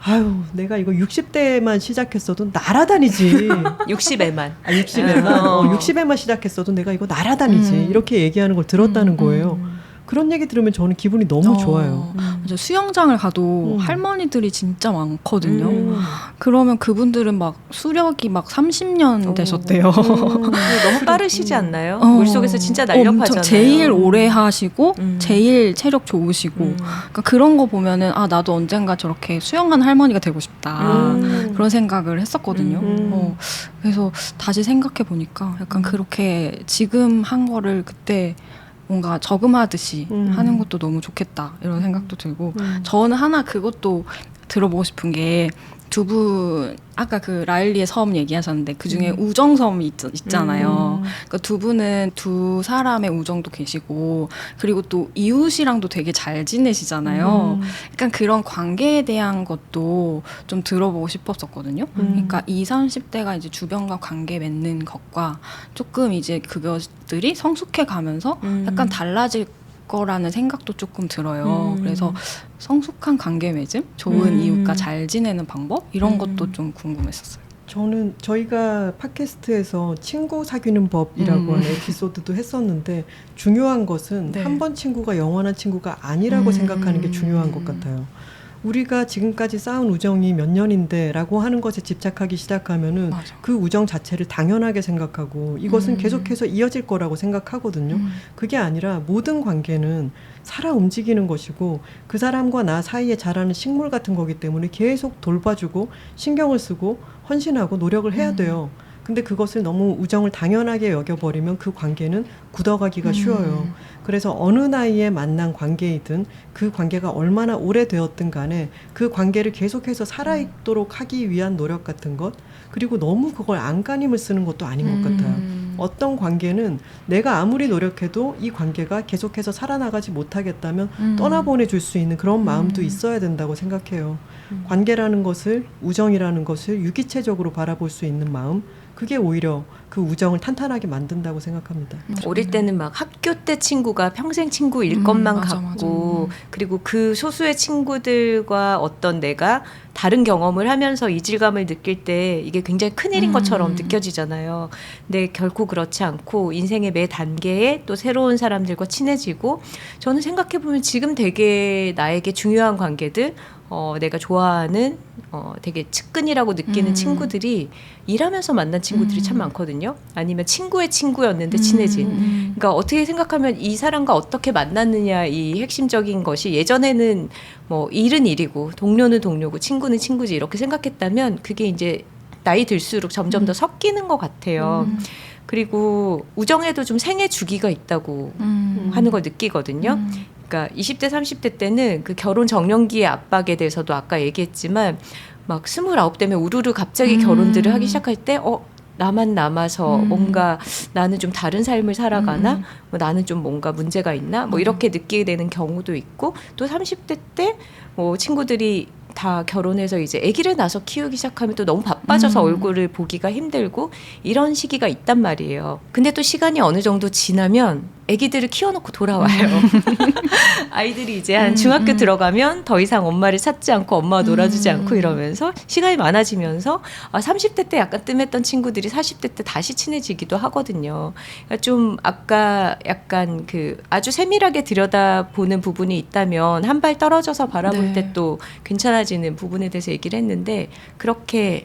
Speaker 2: 아유 내가 이거 60대만 시작했어도 날아다니지.
Speaker 3: 60에만.
Speaker 2: 60에만 60에만 시작했어도 내가 이거 날아다니지. 이렇게 얘기하는 걸 들었다는 거예요. 그런 얘기 들으면 저는 기분이 너무 좋아요.
Speaker 1: 맞아. 수영장을 가도 할머니들이 진짜 많거든요. 그러면 그분들은 막 수력이 막 30년 되셨대요.
Speaker 3: 너무 빠르시지 않나요? 물속에서 진짜 날렵하잖아요.
Speaker 1: 엄청 제일 오래 하시고 제일 체력 좋으시고 그러니까 그런 거 보면은 아 나도 언젠가 저렇게 수영하는 할머니가 되고 싶다 그런 생각을 했었거든요. 그래서 다시 생각해 보니까 약간 그렇게 지금 한 거를 그때 뭔가 저금하듯이 하는 것도 너무 좋겠다 이런 생각도 들고 저는 하나 그것도 들어보고 싶은 게 두 분 아까 그 라일리의 섬 얘기하셨는데 그 중에 우정섬이 있잖아요. 그러니까 두 분은 두 사람의 우정도 계시고 그리고 또 이웃이랑도 되게 잘 지내시잖아요. 그러니까 그런 관계에 대한 것도 좀 들어보고 싶었었거든요. 그러니까 20, 30대가 이제 주변과 관계 맺는 것과 조금 이제 그것들이 성숙해 가면서 약간 달라질 거라는 생각도 조금 들어요. 그래서 성숙한 관계 맺음, 좋은 이웃과 잘 지내는 방법 이런 것도 좀 궁금했었어요.
Speaker 2: 저는 저희가 팟캐스트에서 친구 사귀는 법이라고 하는 에피소드도 했었는데 중요한 것은
Speaker 1: 네.
Speaker 2: 한 번 친구가 영원한 친구가 아니라고 생각하는 게 중요한 것 같아요. 우리가 지금까지 쌓은 우정이 몇 년인데 라고 하는 것에 집착하기 시작하면은
Speaker 1: 맞아.
Speaker 2: 그 우정 자체를 당연하게 생각하고 이것은 계속해서 이어질 거라고 생각하거든요. 그게 아니라 모든 관계는 살아 움직이는 것이고 그 사람과 나 사이에 자라는 식물 같은 거기 때문에 계속 돌봐주고 신경을 쓰고 헌신하고 노력을 해야 돼요. 근데 그것을 너무 우정을 당연하게 여겨버리면 그 관계는 굳어가기가 쉬워요. 그래서 어느 나이에 만난 관계이든 그 관계가 얼마나 오래되었든 간에 그 관계를 계속해서 살아있도록 하기 위한 노력 같은 것, 그리고 너무 그걸 안간힘을 쓰는 것도 아닌 것 같아요. 어떤 관계는 내가 아무리 노력해도 이 관계가 계속해서 살아나가지 못하겠다면 떠나보내줄 수 있는 그런 마음도 있어야 된다고 생각해요. 관계라는 것을, 우정이라는 것을 유기체적으로 바라볼 수 있는 마음, 그게 오히려 그 우정을 탄탄하게 만든다고 생각합니다.
Speaker 3: 어릴 때는 막 학교 때 친구가 평생 친구일 것만
Speaker 1: 맞아,
Speaker 3: 같고 그리고 그 소수의 친구들과 어떤 내가 다른 경험을 하면서 이질감을 느낄 때 이게 굉장히 큰일인 것처럼 느껴지잖아요. 근데 결코 그렇지 않고 인생의 매 단계에 또 새로운 사람들과 친해지고 저는 생각해보면 지금 되게 나에게 중요한 관계들 내가 좋아하는 되게 측근이라고 느끼는 친구들이 일하면서 만난 친구들이 참 많거든요. 아니면 친구의 친구였는데 친해진. 그러니까 어떻게 생각하면 이 사람과 어떻게 만났느냐 이 핵심적인 것이 예전에는 뭐 일은 일이고 동료는 동료고 친구는 친구지 이렇게 생각했다면 그게 이제 나이 들수록 점점 더 섞이는 것 같아요. 그리고 우정에도 좀 생애 주기가 있다고 하는 걸 느끼거든요. 그러니까 20대, 30대 때는 그 결혼 정년기의 압박에 대해서도 아까 얘기했지만 막 29 되면 우르르 갑자기 결혼들을 하기 시작할 때 나만 남아서 뭔가 나는 좀 다른 삶을 살아가나? 뭐 나는 좀 뭔가 문제가 있나? 뭐 이렇게 느끼게 되는 경우도 있고 또 30대 때 뭐 친구들이 다 결혼해서 이제 아기를 낳아서 키우기 시작하면 또 너무 바빠져서 얼굴을 보기가 힘들고 이런 시기가 있단 말이에요. 근데 또 시간이 어느 정도 지나면 아기들을 키워놓고 돌아와요. 아이들이 이제 한 중학교 들어가면 더 이상 엄마를 찾지 않고 엄마와 놀아주지 않고 이러면서 시간이 많아지면서 30대 때 약간 뜸했던 친구들이 40대 때 다시 친해지기도 하거든요. 그러니까 좀 아까 약간 그 아주 세밀하게 들여다보는 부분이 있다면 한 발 떨어져서 바라볼 때 또 괜찮아지는 부분에 대해서 얘기를 했는데 그렇게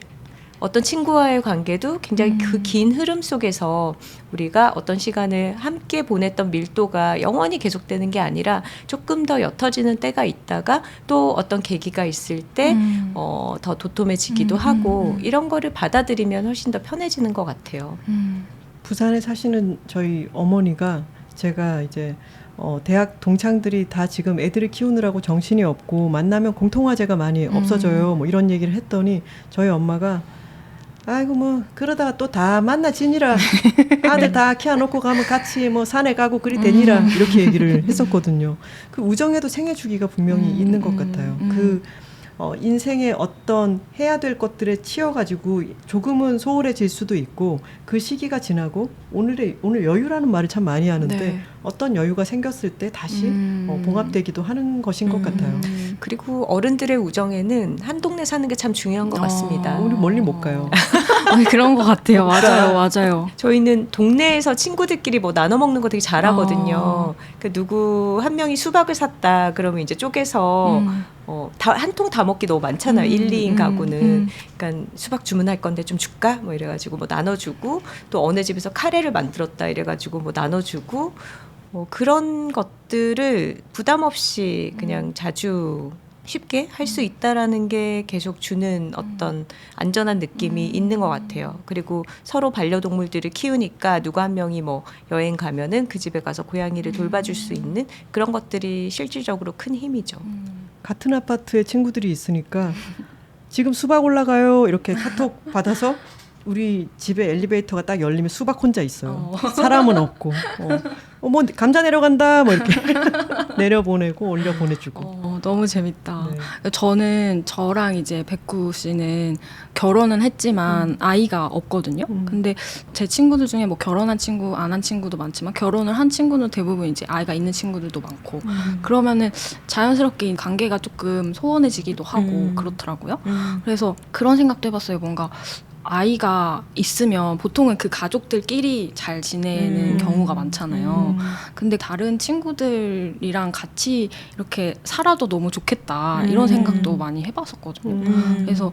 Speaker 3: 어떤 친구와의 관계도 굉장히 그 긴 흐름 속에서 우리가 어떤 시간을 함께 보냈던 밀도가 영원히 계속되는 게 아니라 조금 더 옅어지는 때가 있다가 또 어떤 계기가 있을 때 더 도톰해지기도 하고 이런 거를 받아들이면 훨씬 더 편해지는 것 같아요.
Speaker 2: 부산에 사시는 저희 어머니가 제가 이제 대학 동창들이 다 지금 애들을 키우느라고 정신이 없고 만나면 공통화제가 많이 없어져요. 뭐 이런 얘기를 했더니 저희 엄마가 아이고 뭐 그러다가 또 다 만나 지니라 아들 다 키워놓고 가면 같이 뭐 산에 가고 그리 되니라 이렇게 얘기를 했었거든요. 그 우정에도 생애 주기가 분명히 있는 것 같아요. 그 인생의 어떤 해야 될 것들에 치여가지고 조금은 소홀해질 수도 있고 그 시기가 지나고 오늘 여유라는 말을 참 많이 하는데
Speaker 1: 네.
Speaker 2: 어떤 여유가 생겼을 때 다시 봉합되기도 하는 것인 것 같아요.
Speaker 3: 그리고 어른들의 우정에는 한 동네 사는 게 참 중요한 것 같습니다.
Speaker 2: 우리 멀리 못 가요.
Speaker 1: 그런 것 같아요. 맞아요.
Speaker 3: 저희는 동네에서 친구들끼리 뭐 나눠 먹는 거 되게 잘하거든요. 그 누구 한 명이 수박을 샀다 그러면 이제 쪼개서 한 통 다 먹기 너무 많잖아요. 1, 2인 가구는. 그러니까 수박 주문할 건데 좀 줄까? 뭐 이래가지고 뭐 나눠주고 또 어느 집에서 카레를 만들었다 이래가지고 뭐 나눠주고 뭐 그런 것들을 부담 없이 그냥 자주 쉽게 할 수 있다라는 게 계속 주는 어떤 안전한 느낌이 있는 것 같아요. 그리고 서로 반려동물들을 키우니까 누구 한 명이 뭐 여행 가면은 그 집에 가서 고양이를 돌봐줄 수 있는 그런 것들이 실질적으로 큰 힘이죠.
Speaker 2: 같은 아파트에 친구들이 있으니까 지금 수박 올라가요. 이렇게 카톡 받아서 우리 집에 엘리베이터가 딱 열리면 수박 혼자 있어요. 사람은 없고. 뭐 감자 내려간다. 뭐 이렇게 내려보내고 올려 보내주고.
Speaker 1: 너무 재밌다.
Speaker 2: 네.
Speaker 1: 저는 저랑 이제 백구 씨는 결혼은 했지만 아이가 없거든요. 근데 제 친구들 중에 뭐 결혼한 친구, 안 한 친구도 많지만 결혼을 한 친구는 대부분 이제 아이가 있는 친구들도 많고 그러면은 자연스럽게 관계가 조금 소원해지기도 하고 그렇더라고요. 그래서 그런 생각도 해봤어요. 뭔가 아이가 있으면 보통은 그 가족들끼리 잘 지내는 경우가 많잖아요. 근데 다른 친구들이랑 같이 이렇게 살아도 너무 좋겠다 이런 생각도 많이 해봤었거든요. 그래서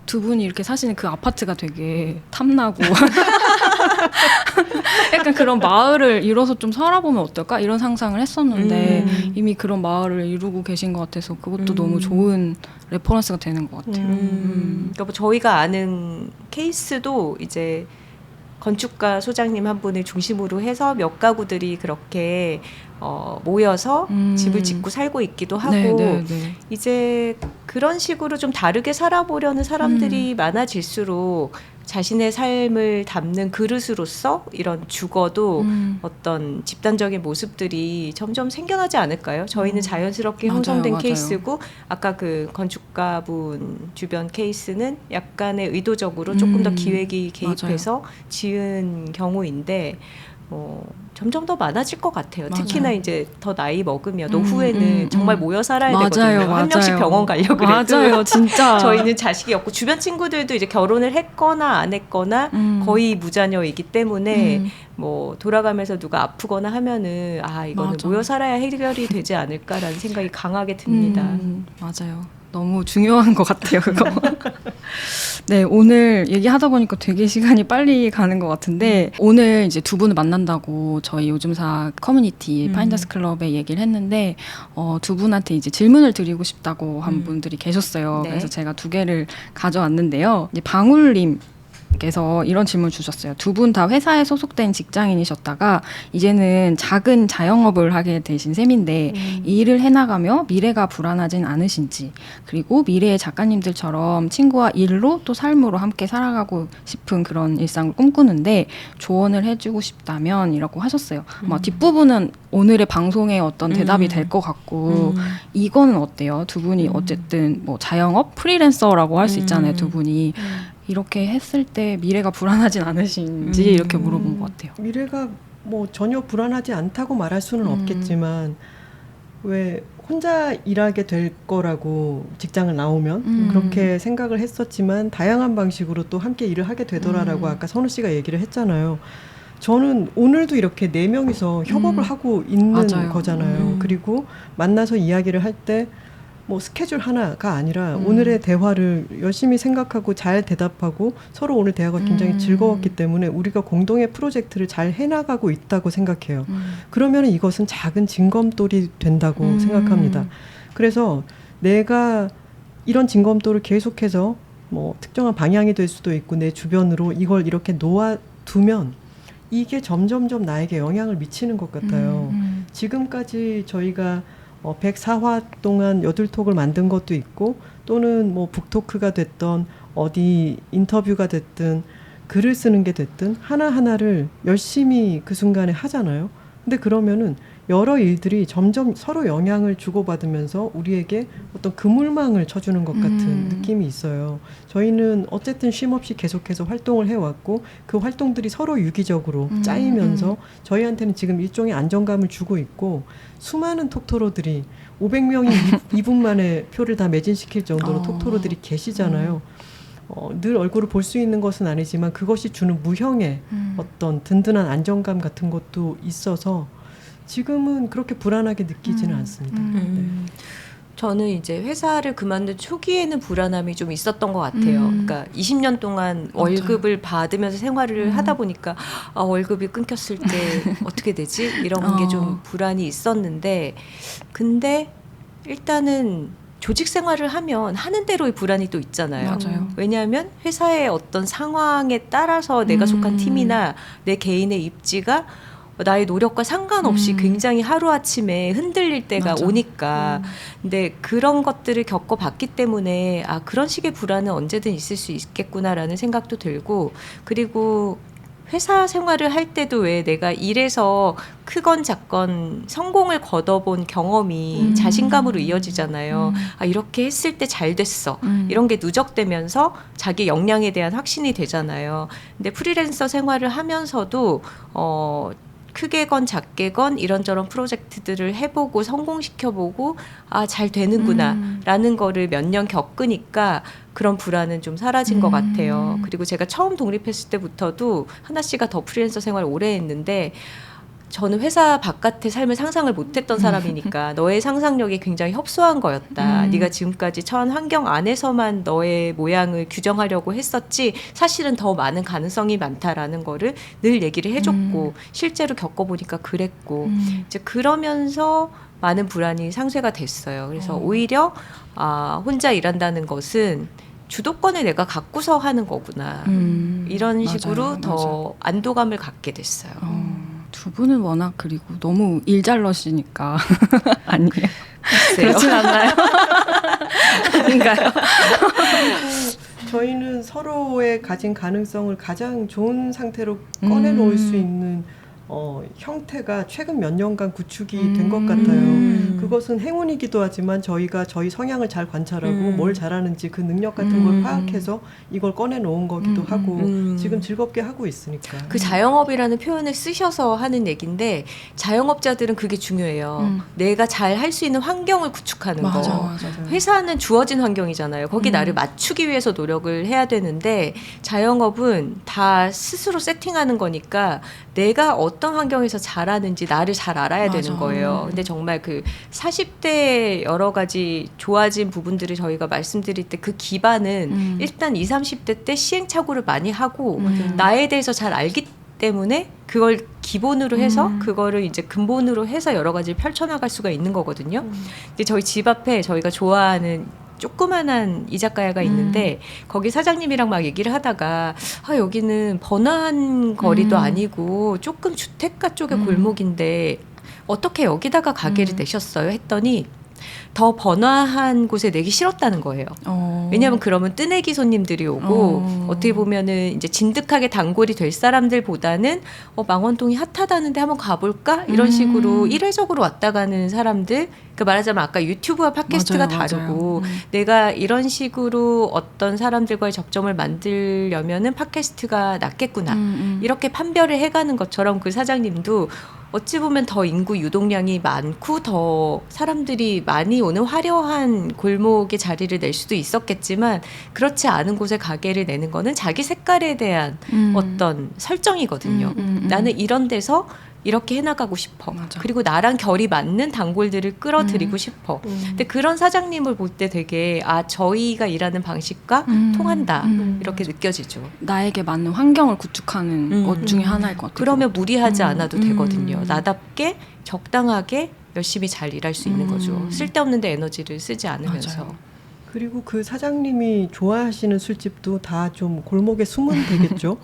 Speaker 1: 두 분이 이렇게 사시는 그 아파트가 되게 탐나고 약간 그런 마을을 이뤄서 좀 살아보면 어떨까 이런 상상을 했었는데 이미 그런 마을을 이루고 계신 것 같아서 그것도 너무 좋은 레퍼런스가 되는 것 같아요.
Speaker 3: 그러니까 뭐 저희가 아는 케이스도 이제 건축가 소장님 한 분을 중심으로 해서 몇 가구들이 그렇게 모여서 집을 짓고 살고 있기도 하고
Speaker 1: 네.
Speaker 3: 이제 그런 식으로 좀 다르게 살아보려는 사람들이 많아질수록 자신의 삶을 담는 그릇으로서 이런 죽어도 어떤 집단적인 모습들이 점점 생겨나지 않을까요? 저희는 자연스럽게 형성된
Speaker 1: 맞아요.
Speaker 3: 케이스고 아까 그 건축가분 주변 케이스는 약간의 의도적으로 조금 더 기획이 개입해서 지은 경우인데 점점 더 많아질 것 같아요.
Speaker 1: 맞아요.
Speaker 3: 특히나 이제 더 나이 먹으면 노후에는 정말 모여 살아야
Speaker 1: 맞아요,
Speaker 3: 되거든요. 한 명씩
Speaker 1: 맞아요.
Speaker 3: 병원 가려고 그래도
Speaker 1: 맞아요, 진짜.
Speaker 3: 저희는 자식이 없고 주변 친구들도 이제 결혼을 했거나 안 했거나 거의 무자녀이기 때문에 뭐 돌아가면서 누가 아프거나 하면은 이거는
Speaker 1: 맞아.
Speaker 3: 모여 살아야 해결이 되지 않을까라는 생각이 강하게 듭니다.
Speaker 1: 맞아요. 너무 중요한 것 같아요, 그거. 네, 오늘 얘기하다 보니까 되게 시간이 빨리 가는 것 같은데 오늘 이제 두 분을 만난다고 저희 요즘사 커뮤니티 파인더스 클럽에 얘기를 했는데 두 분한테 이제 질문을 드리고 싶다고 한 분들이 계셨어요.
Speaker 3: 네.
Speaker 1: 그래서 제가 두 개를 가져왔는데요. 이제 방울님 께서 이런 질문을 주셨어요. 두 분 다 회사에 소속된 직장인이셨다가 이제는 작은 자영업을 하게 되신 셈인데 이 일을 해나가며 미래가 불안하진 않으신지 그리고 미래의 작가님들처럼 친구와 일로 또 삶으로 함께 살아가고 싶은 그런 일상을 꿈꾸는데 조언을 해주고 싶다면 이라고 하셨어요. 뒷부분은 오늘의 방송의 어떤 대답이 될 것 같고 이거는 어때요? 두 분이 어쨌든 뭐 자영업 프리랜서라고 할 수 있잖아요. 두 분이 이렇게 했을 때 미래가 불안하진 않으신지 이렇게 물어본 것 같아요.
Speaker 2: 미래가 뭐 전혀 불안하지 않다고 말할 수는 없겠지만 왜 혼자 일하게 될 거라고 직장을 나오면 그렇게 생각을 했었지만 다양한 방식으로 또 함께 일을 하게 되더라라고 아까 선우 씨가 얘기를 했잖아요. 저는 오늘도 이렇게 4명이서 협업을 하고 있는
Speaker 1: 맞아요.
Speaker 2: 거잖아요. 그리고 만나서 이야기를 할 때 뭐 스케줄 하나가 아니라 오늘의 대화를 열심히 생각하고 잘 대답하고 서로 오늘 대화가 굉장히 즐거웠기 때문에 우리가 공동의 프로젝트를 잘 해나가고 있다고 생각해요. 그러면 이것은 작은 징검돌이 된다고 생각합니다. 그래서 내가 이런 징검돌을 계속해서 뭐 특정한 방향이 될 수도 있고 내 주변으로 이걸 이렇게 놓아두면 이게 점점점 나에게 영향을 미치는 것 같아요. 지금까지 저희가 104화 동안 여둘톡을 만든 것도 있고 또는 뭐 북토크가 됐던 어디 인터뷰가 됐든 글을 쓰는 게 됐든 하나하나를 열심히 그 순간에 하잖아요. 근데 그러면은 여러 일들이 점점 서로 영향을 주고받으면서 우리에게 어떤 그물망을 쳐주는 것 같은 느낌이 있어요. 저희는 어쨌든 쉼없이 계속해서 활동을 해왔고 그 활동들이 서로 유기적으로 짜이면서 저희한테는 지금 일종의 안정감을 주고 있고 수많은 톡토로들이 500명이 2분 만에 표를 다 매진시킬 정도로 톡토로들이 계시잖아요. 늘 얼굴을 볼 수 있는 것은 아니지만 그것이 주는 무형의 어떤 든든한 안정감 같은 것도 있어서 지금은 그렇게 불안하게 느끼지는 않습니다.
Speaker 3: 저는 이제 회사를 그만둔 초기에는 불안함이 좀 있었던 것 같아요. 그러니까 20년 동안 월급을 받으면서 생활을 하다 보니까 월급이 끊겼을 때 어떻게 되지? 이런 게 좀 불안이 있었는데 근데 일단은 조직 생활을 하면 하는 대로의 불안이 또 있잖아요.
Speaker 1: 맞아요.
Speaker 3: 왜냐하면 회사의 어떤 상황에 따라서 내가 속한 팀이나 내 개인의 입지가 나의 노력과 상관없이 굉장히 하루아침에 흔들릴 때가
Speaker 1: 맞아.
Speaker 3: 오니까 근데 그런 것들을 겪어봤기 때문에 그런 식의 불안은 언제든 있을 수 있겠구나라는 생각도 들고 그리고 회사 생활을 할 때도 왜 내가 일에서 크건 작건 성공을 거둬본 경험이 자신감으로 이어지잖아요. 이렇게 했을 때 잘 됐어. 이런 게 누적되면서 자기 역량에 대한 확신이 되잖아요. 근데 프리랜서 생활을 하면서도 크게건 작게건 이런저런 프로젝트들을 해보고 성공시켜보고 잘 되는구나 라는 거를 몇 년 겪으니까 그런 불안은 좀 사라진 것 같아요. 그리고 제가 처음 독립했을 때부터도 하나 씨가 더 프리랜서 생활 오래 했는데 저는 회사 바깥의 삶을 상상을 못했던 사람이니까 너의 상상력이 굉장히 협소한 거였다. 네가 지금까지 처한 환경 안에서만 너의 모양을 규정하려고 했었지 사실은 더 많은 가능성이 많다라는 거를 늘 얘기를 해줬고 실제로 겪어보니까 그랬고 이제 그러면서 많은 불안이 상쇄가 됐어요. 그래서 오히려 혼자 일한다는 것은 주도권을 내가 갖고서 하는 거구나. 이런 식으로
Speaker 1: 맞아요.
Speaker 3: 더 안도감을 갖게 됐어요.
Speaker 1: 두 분은 워낙 그리고 너무 일잘러시니까 아니에요?
Speaker 3: 글쎄요.
Speaker 1: 그렇진 않나요? 아닌가요?
Speaker 2: 저희는 서로의 가진 가능성을 가장 좋은 상태로 꺼내놓을 수 있는 형태가 최근 몇 년간 구축이 된 것 같아요. 그것은 행운이기도 하지만 저희가 저희 성향을 잘 관찰하고 뭘 잘하는지 그 능력 같은 걸 파악해서 이걸 꺼내놓은 거기도 하고 지금 즐겁게 하고 있으니까.
Speaker 3: 그 자영업이라는 표현을 쓰셔서 하는 얘기인데 자영업자들은 그게 중요해요. 내가 잘 할 수 있는 환경을 구축하는 거.
Speaker 1: 맞아.
Speaker 3: 회사는 주어진 환경이잖아요. 거기 나를 맞추기 위해서 노력을 해야 되는데 자영업은 다 스스로 세팅하는 거니까 내가 어떤 환경에서 잘하는지 나를 잘 알아야 되는 거예요. 근데 정말 그 40대 여러 가지 좋아진 부분들을 저희가 말씀드릴 때 그 기반은 일단 20, 30대 때 시행착오를 많이 하고 나에 대해서 잘 알기 때문에 그걸 기본으로 해서 그거를 이제 근본으로 해서 여러 가지를 펼쳐나갈 수가 있는 거거든요. 근데 저희 집 앞에 저희가 좋아하는 조그만한 이자카야가 있는데 거기 사장님이랑 막 얘기를 하다가 여기는 번화한 거리도 아니고 조금 주택가 쪽의 골목인데 어떻게 여기다가 가게를 내셨어요? 했더니 더 번화한 곳에 내기 싫었다는 거예요. 왜냐하면 그러면 뜨내기 손님들이 오고 어떻게 보면은 이제 진득하게 단골이 될 사람들보다는 망원동이 핫하다는데 한번 가볼까? 이런 식으로 이례적으로 왔다 가는 사람들. 그러니까 말하자면 아까 유튜브와 팟캐스트가 다르고 내가 이런 식으로 어떤 사람들과의 접점을 만들려면은 팟캐스트가 낫겠구나. 이렇게 판별을 해가는 것처럼 그 사장님도 어찌 보면 더 인구 유동량이 많고 더 사람들이 많이 오는 화려한 골목에 자리를 낼 수도 있었겠지만 그렇지 않은 곳에 가게를 내는 거는 자기 색깔에 대한 어떤 설정이거든요. 나는 이런 데서 이렇게 해나가고 싶어.
Speaker 1: 맞아.
Speaker 3: 그리고 나랑 결이 맞는 단골들을 끌어들이고 싶어. 근데 그런 사장님을 볼 때 되게 저희가 일하는 방식과 통한다. 이렇게 느껴지죠.
Speaker 1: 나에게 맞는 환경을 구축하는 것 중에 하나일 것 같아요.
Speaker 3: 그러면 무리하지 않아도 되거든요. 나답게 적당하게 열심히 잘 일할 수 있는 거죠. 쓸데없는 데 에너지를 쓰지 않으면서.
Speaker 1: 맞아요.
Speaker 2: 그리고 그 사장님이 좋아하시는 술집도 다 좀 골목에 숨은 되겠죠.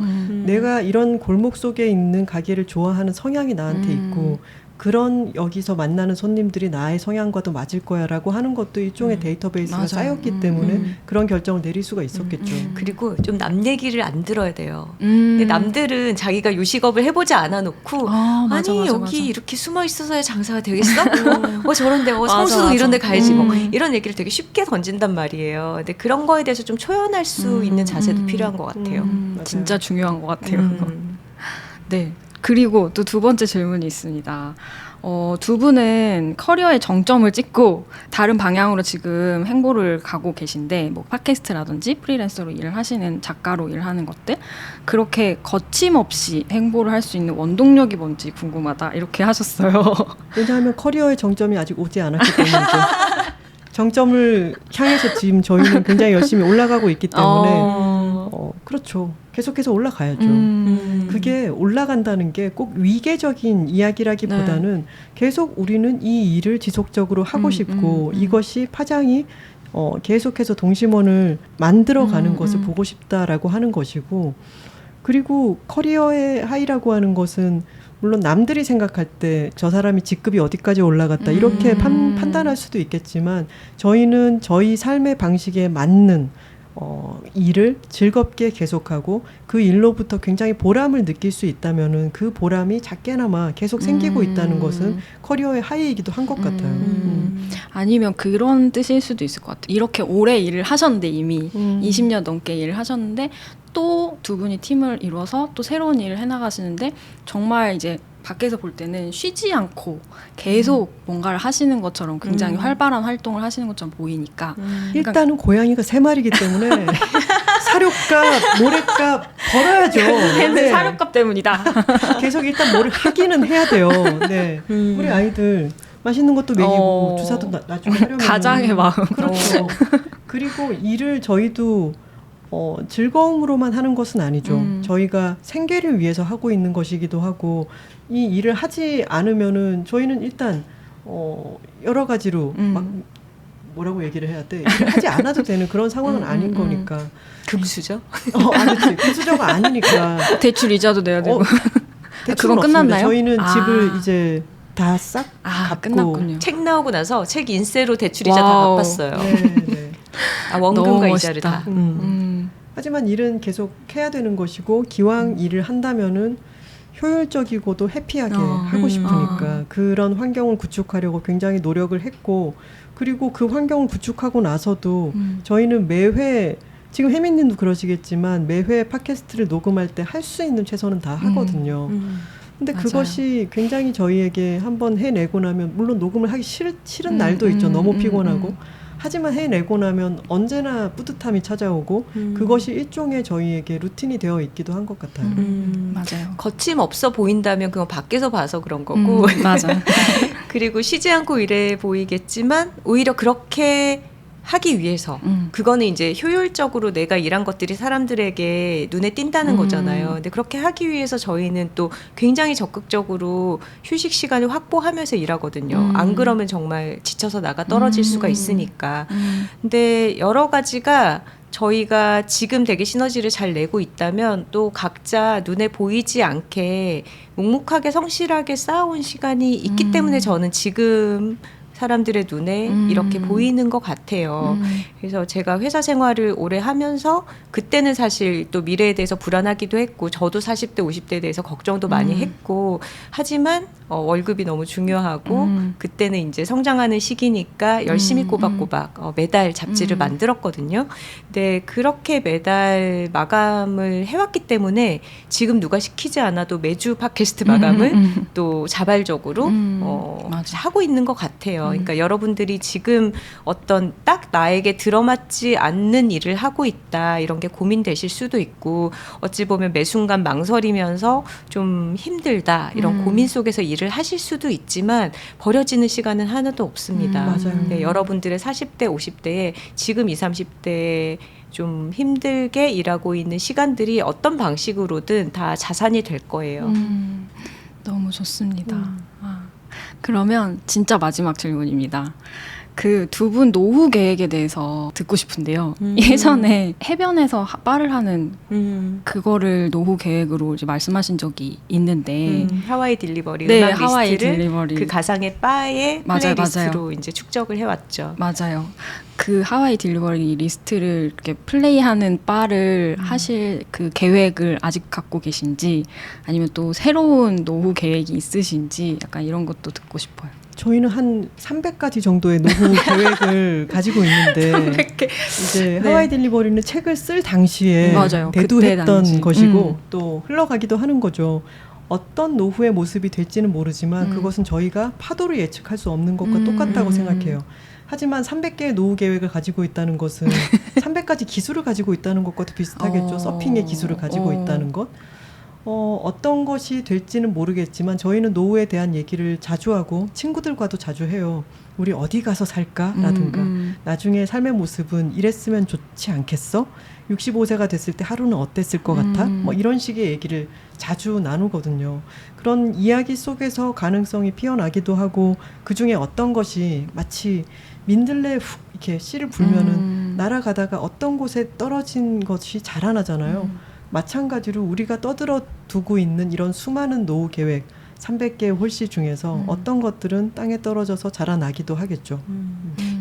Speaker 2: 내가 이런 골목 속에 있는 가게를 좋아하는 성향이 나한테 있고 그런 여기서 만나는 손님들이 나의 성향과도 맞을 거야라고 하는 것도 일종의 데이터베이스가
Speaker 1: 맞아요.
Speaker 2: 쌓였기 때문에 그런 결정을 내릴 수가 있었겠죠.
Speaker 3: 그리고 좀 남 얘기를 안 들어야 돼요. 근데 남들은 자기가 요식업을 해보지 않아 놓고
Speaker 1: 맞아,
Speaker 3: 아니
Speaker 1: 맞아,
Speaker 3: 여기
Speaker 1: 맞아.
Speaker 3: 이렇게 숨어 있어서야 장사가 되겠어? 저런데 성수동
Speaker 1: 맞아.
Speaker 3: 이런 데 가야지 뭐 이런 얘기를 되게 쉽게 던진단 말이에요. 근데 그런 거에 대해서 좀 초연할 수 있는 자세도 필요한 것 같아요.
Speaker 2: 맞아요.
Speaker 1: 진짜 중요한 것 같아요. 그거. 네. 그리고 또 두 번째 질문이 있습니다. 두 분은 커리어의 정점을 찍고 다른 방향으로 지금 행보를 가고 계신데 뭐 팟캐스트라든지 프리랜서로 일을 하시는 작가로 일하는 것들 그렇게 거침없이 행보를 할 수 있는 원동력이 뭔지 궁금하다 이렇게 하셨어요.
Speaker 2: 왜냐하면 커리어의 정점이 아직 오지 않았기 때문이죠. 정점을 향해서 지금 저희는 굉장히 열심히 올라가고 있기 때문에 그렇죠. 계속해서 올라가야죠. 그게 올라간다는 게 꼭 위계적인 이야기라기보다는 계속 우리는 이 일을 지속적으로 하고 싶고 이것이 파장이 계속해서 동심원을 만들어가는 것을 보고 싶다라고 하는 것이고 그리고 커리어의 하이라고 하는 것은 물론 남들이 생각할 때 저 사람이 직급이 어디까지 올라갔다 이렇게 판단할 수도 있겠지만 저희는 저희 삶의 방식에 맞는 일을 즐겁게 계속하고 그 일로부터 굉장히 보람을 느낄 수 있다면은 그 보람이 작게나마 계속 생기고 있다는 것은 커리어의 하이이기도 한 것 같아요.
Speaker 1: 아니면 그런 뜻일 수도 있을 것 같아요. 이렇게 오래 일을 하셨는데 이미 20년 넘게 일을 하셨는데 또 두 분이 팀을 이뤄서 또 새로운 일을 해나가시는데 정말 이제 밖에서 볼 때는 쉬지 않고 계속 뭔가를 하시는 것처럼 굉장히 활발한 활동을 하시는 것처럼 보이니까
Speaker 2: 일단은 고양이가 3마리이기 때문에 사료값, 모래값 벌어야죠. 네.
Speaker 1: 사료값 때문이다.
Speaker 2: 계속 일단 뭐를 하기는 해야 돼요. 네. 우리 아이들 맛있는 것도 먹이고 주사도 나중에 하려면
Speaker 1: 가장의 마음.
Speaker 2: 그렇죠. 그리고 일을 저희도 즐거움으로만 하는 것은 아니죠. 저희가 생계를 위해서 하고 있는 것이기도 하고 이 일을 하지 않으면은 저희는 일단 여러 가지로 막 뭐라고 얘기를 해야 돼? 일을 하지 않아도 되는 그런 상황은 아닌 거니까.
Speaker 3: 금수저?
Speaker 2: 아니지. 금수저가 아니니까.
Speaker 1: 대출 이자도 내야 되고.
Speaker 2: 대출은
Speaker 1: 그건
Speaker 2: 없습니다.
Speaker 1: 끝났나요?
Speaker 2: 저희는 집을 이제 다 싹 갚고
Speaker 1: 끝났군요.
Speaker 3: 책 나오고 나서 책 인세로 대출이자 다
Speaker 1: 와우.
Speaker 3: 갚았어요.
Speaker 2: 네.
Speaker 3: 원금과
Speaker 1: 너무
Speaker 3: 이자를 다.
Speaker 2: 하지만 일은 계속 해야 되는 것이고 기왕 일을 한다면은 효율적이고도 해피하게 하고 싶으니까 그런 환경을 구축하려고 굉장히 노력을 했고 그리고 그 환경을 구축하고 나서도 저희는 매회 지금 혜민님도 그러시겠지만 매회 팟캐스트를 녹음할 때 할 수 있는 최선은 다 하거든요. 근데
Speaker 1: 맞아요.
Speaker 2: 그것이 굉장히 저희에게 한번 해내고 나면 물론 녹음을 하기 싫은 날도 있죠. 너무 피곤하고. 하지만 해내고 나면 언제나 뿌듯함이 찾아오고 그것이 일종의 저희에게 루틴이 되어 있기도 한 것 같아요.
Speaker 1: 맞아요.
Speaker 3: 거침없어 보인다면 그건 밖에서 봐서 그런 거고
Speaker 1: 맞아.
Speaker 3: 그리고 쉬지 않고 일해 보이겠지만 오히려 그렇게 하기 위해서 그거는 이제 효율적으로 내가 일한 것들이 사람들에게 눈에 띈다는 거잖아요. 근데 그렇게 하기 위해서 저희는 또 굉장히 적극적으로 휴식 시간을 확보하면서 일하거든요. 안 그러면 정말 지쳐서 나가 떨어질 수가 있으니까. 근데 여러 가지가 저희가 지금 되게 시너지를 잘 내고 있다면 또 각자 눈에 보이지 않게 묵묵하게 성실하게 쌓아온 시간이 있기 때문에 저는 지금 사람들의 눈에 이렇게 보이는 것 같아요. 그래서 제가 회사 생활을 오래 하면서 그때는 사실 또 미래에 대해서 불안하기도 했고 저도 40대 50대에 대해서 걱정도 많이 했고 하지만 월급이 너무 중요하고 그때는 이제 성장하는 시기니까 열심히 꼬박꼬박 매달 잡지를 만들었거든요. 근데 그렇게 매달 마감을 해왔기 때문에 지금 누가 시키지 않아도 매주 팟캐스트 마감을 또 자발적으로 하고 있는 것 같아요. 그러니까 여러분들이 지금 어떤 딱 나에게 들어맞지 않는 일을 하고 있다 이런 게 고민되실 수도 있고 어찌 보면 매 순간 망설이면서 좀 힘들다 이런 고민 속에서 일을 하실 수도 있지만 버려지는 시간은 하나도 없습니다.
Speaker 2: 맞아요.
Speaker 3: 네, 여러분들의 40대 50대에 지금 20, 30대에 좀 힘들게 일하고 있는 시간들이 어떤 방식으로든 다 자산이 될 거예요.
Speaker 1: 너무 좋습니다. 그러면 진짜 마지막 질문입니다. 그 두 분 노후 계획에 대해서 듣고 싶은데요. 예전에 해변에서 바를 하는 그거를 노후 계획으로 이제 말씀하신 적이 있는데
Speaker 3: 하와이 딜리버리
Speaker 1: 네,
Speaker 3: 음악
Speaker 1: 하와이
Speaker 3: 리스트를
Speaker 1: 딜리버리.
Speaker 3: 그 가상의 바의
Speaker 1: 맞아요,
Speaker 3: 플레이리스트로
Speaker 1: 맞아요.
Speaker 3: 이제 축적을 해왔죠.
Speaker 1: 맞아요. 그 하와이 딜리버리 리스트를 이렇게 플레이하는 바를 하실 그 계획을 아직 갖고 계신지 아니면 또 새로운 노후 계획이 있으신지 약간 이런 것도 듣고 싶어요.
Speaker 2: 저희는 한 300가지 정도의 노후 계획을 가지고 있는데
Speaker 1: 300개.
Speaker 2: 이제 하와이 딜리버리는 책을 쓸 당시에
Speaker 1: 맞아요. 그때
Speaker 2: 대두했던
Speaker 1: 당시.
Speaker 2: 것이고 또 흘러가기도 하는 거죠. 어떤 노후의 모습이 될지는 모르지만 그것은 저희가 파도를 예측할 수 없는 것과 똑같다고 생각해요. 하지만 300개의 노후 계획을 가지고 있다는 것은 300가지 기술을 가지고 있다는 것과도 비슷하겠죠. 서핑의 기술을 가지고 있다는 것. 어떤 것이 될지는 모르겠지만 저희는 노후에 대한 얘기를 자주 하고 친구들과도 자주 해요. 우리 어디 가서 살까라든가 나중에 삶의 모습은 이랬으면 좋지 않겠어? 65세가 됐을 때 하루는 어땠을 것 같아? 뭐 이런 식의 얘기를 자주 나누거든요. 그런 이야기 속에서 가능성이 피어나기도 하고 그중에 어떤 것이 마치 민들레 훅 이렇게 씨를 불면은 날아가다가 어떤 곳에 떨어진 것이 자라나잖아요. 마찬가지로 우리가 떠들어 두고 있는 이런 수많은 노후 계획 300개의 홀씨 중에서 어떤 것들은 땅에 떨어져서 자라나기도 하겠죠.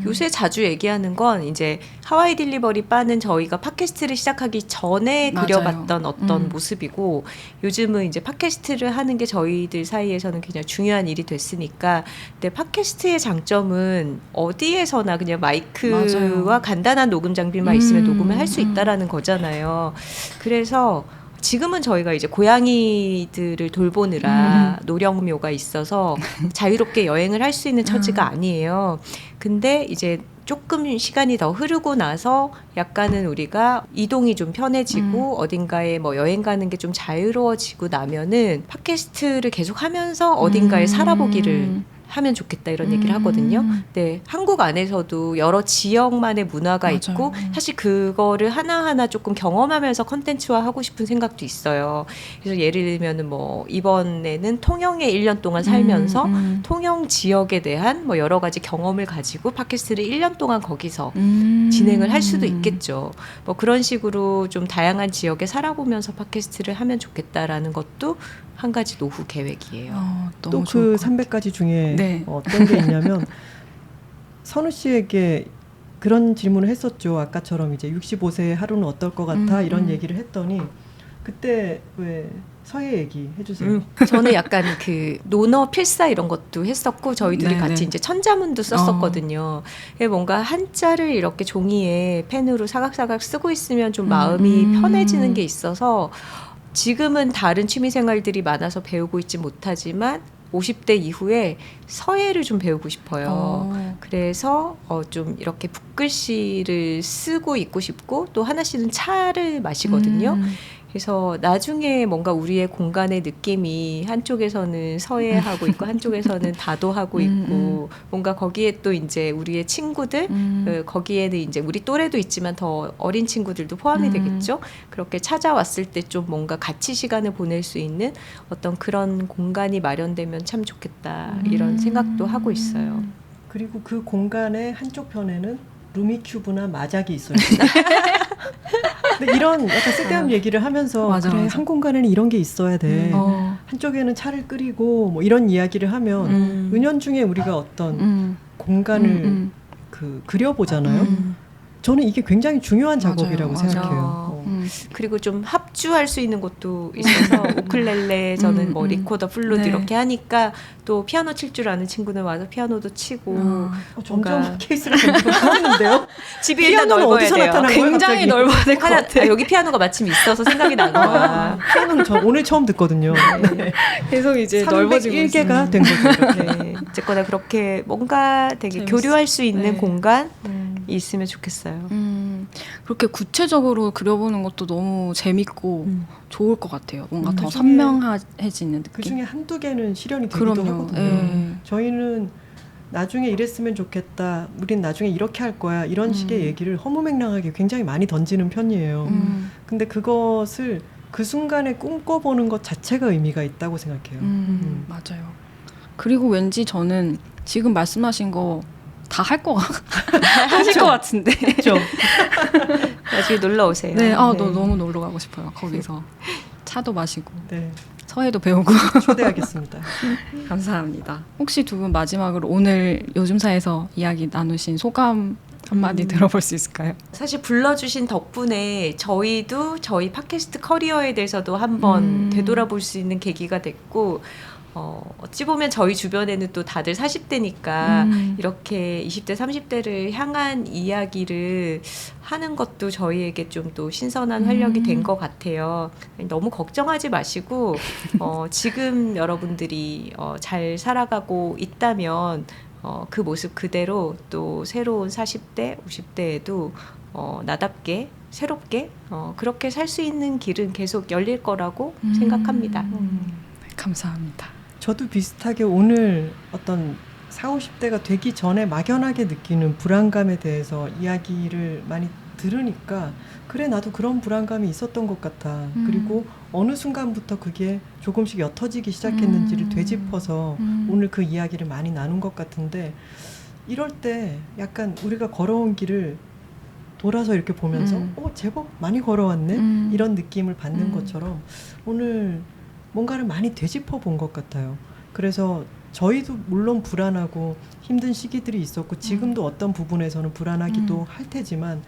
Speaker 3: 요새 자주 얘기하는 건 이제 하와이 딜리버리 바는 저희가 팟캐스트를 시작하기 전에
Speaker 1: 맞아요.
Speaker 3: 그려봤던 어떤 모습이고 요즘은 이제 팟캐스트를 하는 게 저희들 사이에서는 굉장히 중요한 일이 됐으니까 근데 팟캐스트의 장점은 어디에서나 그냥 마이크와
Speaker 1: 맞아요.
Speaker 3: 간단한 녹음 장비만 있으면 녹음을 할 수 있다라는 거잖아요. 그래서 지금은 저희가 이제 고양이들을 돌보느라 노령묘가 있어서 자유롭게 여행을 할 수 있는 처지가 아니에요. 근데 이제 조금 시간이 더 흐르고 나서 약간은 우리가 이동이 좀 편해지고 어딘가에 뭐 여행 가는 게 좀 자유로워지고 나면은 팟캐스트를 계속 하면서 어딘가에 살아보기를 하면 좋겠다 이런 얘기를 하거든요. 네, 한국 안에서도 여러 지역만의 문화가
Speaker 1: 맞아요.
Speaker 3: 있고 사실 그거를 하나하나 조금 경험하면서 컨텐츠화 하고 싶은 생각도 있어요. 그래서 예를 들면은 뭐 이번에는 통영에 1년 동안 살면서 통영 지역에 대한 뭐 여러 가지 경험을 가지고 팟캐스트를 1년 동안 거기서 진행을 할 수도 있겠죠. 뭐 그런 식으로 좀 다양한 지역에 살아보면서 팟캐스트를 하면 좋겠다라는 것도 한 가지 노후 계획이에요.
Speaker 2: 또 그 300가지 중에
Speaker 1: 네.
Speaker 2: 어떤 게 있냐면 선우 씨에게 그런 질문을 했었죠. 아까처럼 이제 65세의 하루는 어떨 것 같아 이런 얘기를 했더니 그때 왜 서예 얘기 해주세요.
Speaker 3: 저는 약간 그 논어 필사 이런 것도 했었고 저희들이
Speaker 1: 네,
Speaker 3: 같이
Speaker 1: 네.
Speaker 3: 이제 천자문도 썼었거든요. 뭔가 한자를 이렇게 종이에 펜으로 사각사각 쓰고 있으면 좀 마음이 편해지는 게 있어서 지금은 다른 취미 생활들이 많아서 배우고 있지 못하지만 50대 이후에 서예를 좀 배우고 싶어요. 그래서 좀 이렇게 붓글씨를 쓰고 있고 싶고 또 하나씩은 차를 마시거든요. 그래서 나중에 뭔가 우리의 공간의 느낌이 한쪽에서는 서예하고 있고 한쪽에서는 다도하고 있고 뭔가 거기에 또 이제 우리의 친구들 거기에는 이제 우리 또래도 있지만 더 어린 친구들도 포함이 되겠죠. 그렇게 찾아왔을 때 좀 뭔가 같이 시간을 보낼 수 있는 어떤 그런 공간이 마련되면 참 좋겠다 이런 생각도 하고 있어요.
Speaker 2: 그리고 그 공간의 한쪽 편에는 루미큐브나 마작이 있어요. 근데 이런 약간 쓸데없는 얘기를 하면서
Speaker 1: 맞아,
Speaker 2: 그래
Speaker 1: 맞아.
Speaker 2: 한 공간에는 이런 게 있어야 돼. 한쪽에는 차를 끓이고 뭐 이런 이야기를 하면 은연중에 우리가 어떤 공간을 그려보잖아요. 저는 이게 굉장히 중요한
Speaker 1: 맞아요,
Speaker 2: 작업이라고
Speaker 1: 맞아요.
Speaker 2: 생각해요.
Speaker 3: 그리고 좀 합주할 수 있는 곳도 있어서 우쿨렐레 저는 뭐 리코더 플루트
Speaker 1: 네.
Speaker 3: 이렇게 하니까 또 피아노 칠 줄 아는 친구는 와서 피아노도 치고
Speaker 2: 점점
Speaker 3: 뭔가
Speaker 2: 케이스가 점점 커지는데요.
Speaker 3: 집이 일단
Speaker 2: 피아노는
Speaker 3: 넓어야
Speaker 2: 어디서
Speaker 3: 돼요.
Speaker 2: 나타난 거예요,
Speaker 1: 굉장히
Speaker 2: 갑자기?
Speaker 1: 넓어야 될 것
Speaker 3: 하나,
Speaker 1: 같아요.
Speaker 3: 여기 피아노가 마침 있어서 생각이 난 거야.
Speaker 2: 피아노는 저 오늘 처음 듣거든요. 네.
Speaker 1: 계속 이제 넓어지고
Speaker 2: 301개가 된 거죠. 이렇게.
Speaker 3: 네. 어쨌거나 그렇게 뭔가 되게
Speaker 1: 재밌어.
Speaker 3: 교류할 수 있는
Speaker 1: 네.
Speaker 3: 공간이 있으면 좋겠어요.
Speaker 1: 그렇게 구체적으로 그려보는 것도 너무 재밌고 좋을 것 같아요. 뭔가 더
Speaker 2: 그중에-
Speaker 1: 선명해지는 느낌.
Speaker 2: 그 중에 한두 개는 실현이 되기도
Speaker 1: 그럼요.
Speaker 2: 하거든요.
Speaker 1: 예.
Speaker 2: 저희는 나중에 이랬으면 좋겠다. 우린 나중에 이렇게 할 거야. 이런 식의 얘기를 허무맹랑하게 굉장히 많이 던지는 편이에요. 근데 그것을 그 순간에 꿈꿔보는 것 자체가 의미가 있다고 생각해요.
Speaker 1: 맞아요. 그리고 왠지 저는 지금 말씀하신 거 다 할 거 하실 것 같은데.
Speaker 2: 그렇죠.
Speaker 3: 나중에 놀러 오세요.
Speaker 1: 네, 너 너무 놀러 가고 싶어요. 거기서 차도 마시고
Speaker 2: 네,
Speaker 1: 서예도 배우고.
Speaker 2: 초대하겠습니다.
Speaker 1: 감사합니다. 혹시 두 분 마지막으로 오늘 요즘사에서 이야기 나누신 소감 한마디 들어볼 수 있을까요?
Speaker 3: 사실 불러주신 덕분에 저희도 저희 팟캐스트 커리어에 대해서도 한번 되돌아볼 수 있는 계기가 됐고 어찌 보면 저희 주변에는 또 다들 40대니까 이렇게 20대, 30대를 향한 이야기를 하는 것도 저희에게 좀 또 신선한 활력이 된 것 같아요. 너무 걱정하지 마시고 지금 여러분들이 잘 살아가고 있다면 그 모습 그대로 또 새로운 40대, 50대에도 나답게 새롭게 그렇게 살 수 있는 길은 계속 열릴 거라고 생각합니다.
Speaker 1: 감사합니다.
Speaker 2: 저도 비슷하게 오늘 어떤 40, 50대가 되기 전에 막연하게 느끼는 불안감에 대해서 이야기를 많이 들으니까 그래 나도 그런 불안감이 있었던 것 같아. 그리고 어느 순간부터 그게 조금씩 옅어지기 시작했는지를 되짚어서 오늘 그 이야기를 많이 나눈 것 같은데 이럴 때 약간 우리가 걸어온 길을 돌아서 이렇게 보면서 제법 많이 걸어왔네 이런 느낌을 받는 것처럼 오늘 뭔가를 많이 되짚어 본 것 같아요. 그래서 저희도 물론 불안하고 힘든 시기들이 있었고 지금도 어떤 부분에서는 불안하기도 할 테지만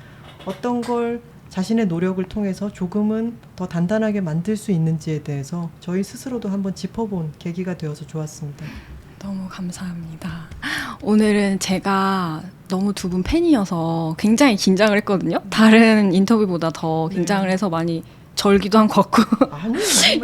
Speaker 2: 어떤 걸 자신의 노력을 통해서 조금은 더 단단하게 만들 수 있는지에 대해서 저희 스스로도 한번 짚어본 계기가 되어서 좋았습니다.
Speaker 1: 너무 감사합니다. 오늘은 제가 너무 두 분 팬이어서 굉장히 긴장을 했거든요. 다른 인터뷰보다 더 긴장을 해서 많이 절기도 한 것 같고
Speaker 2: 아니,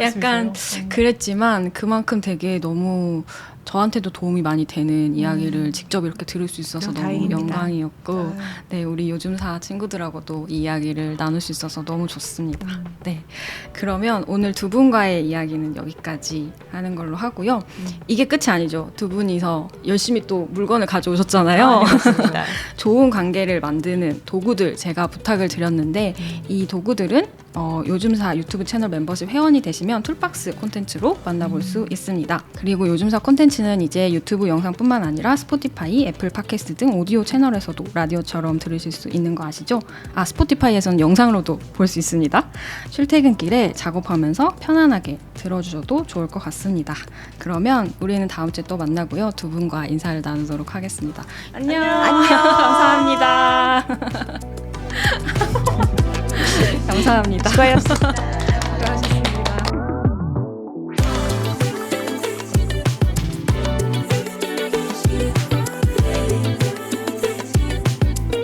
Speaker 1: 약간 그랬지만 그만큼 되게 너무 저한테도 도움이 많이 되는 이야기를 직접 이렇게 들을 수 있어서 너무
Speaker 3: 다행입니다.
Speaker 1: 영광이었고 네, 우리 요즘사 친구들하고도 이 이야기를 나눌 수 있어서 너무 좋습니다. 네, 그러면 오늘 두 분과의 이야기는 여기까지 하는 걸로 하고요. 이게 끝이 아니죠. 두 분이서 열심히 또 물건을 가져오셨잖아요.
Speaker 3: 맞습니다.
Speaker 1: 좋은 관계를 만드는 도구들 제가 부탁을 드렸는데 이 도구들은 요즘사 유튜브 채널 멤버십 회원이 되시면 툴박스 콘텐츠로 만나볼 수 있습니다. 그리고 요즘사 콘텐츠는 이제 유튜브 영상뿐만 아니라 스포티파이, 애플 팟캐스트 등 오디오 채널에서도 라디오처럼 들으실 수 있는 거 아시죠? 스포티파이에서는 영상으로도 볼 수 있습니다. 출퇴근길에 작업하면서 편안하게 들어주셔도 좋을 것 같습니다. 그러면 우리는 다음 주에 또 만나고요. 두 분과 인사를 나누도록 하겠습니다. 안녕. 감사합니다. 감사합니다.
Speaker 3: 수고하셨습니다.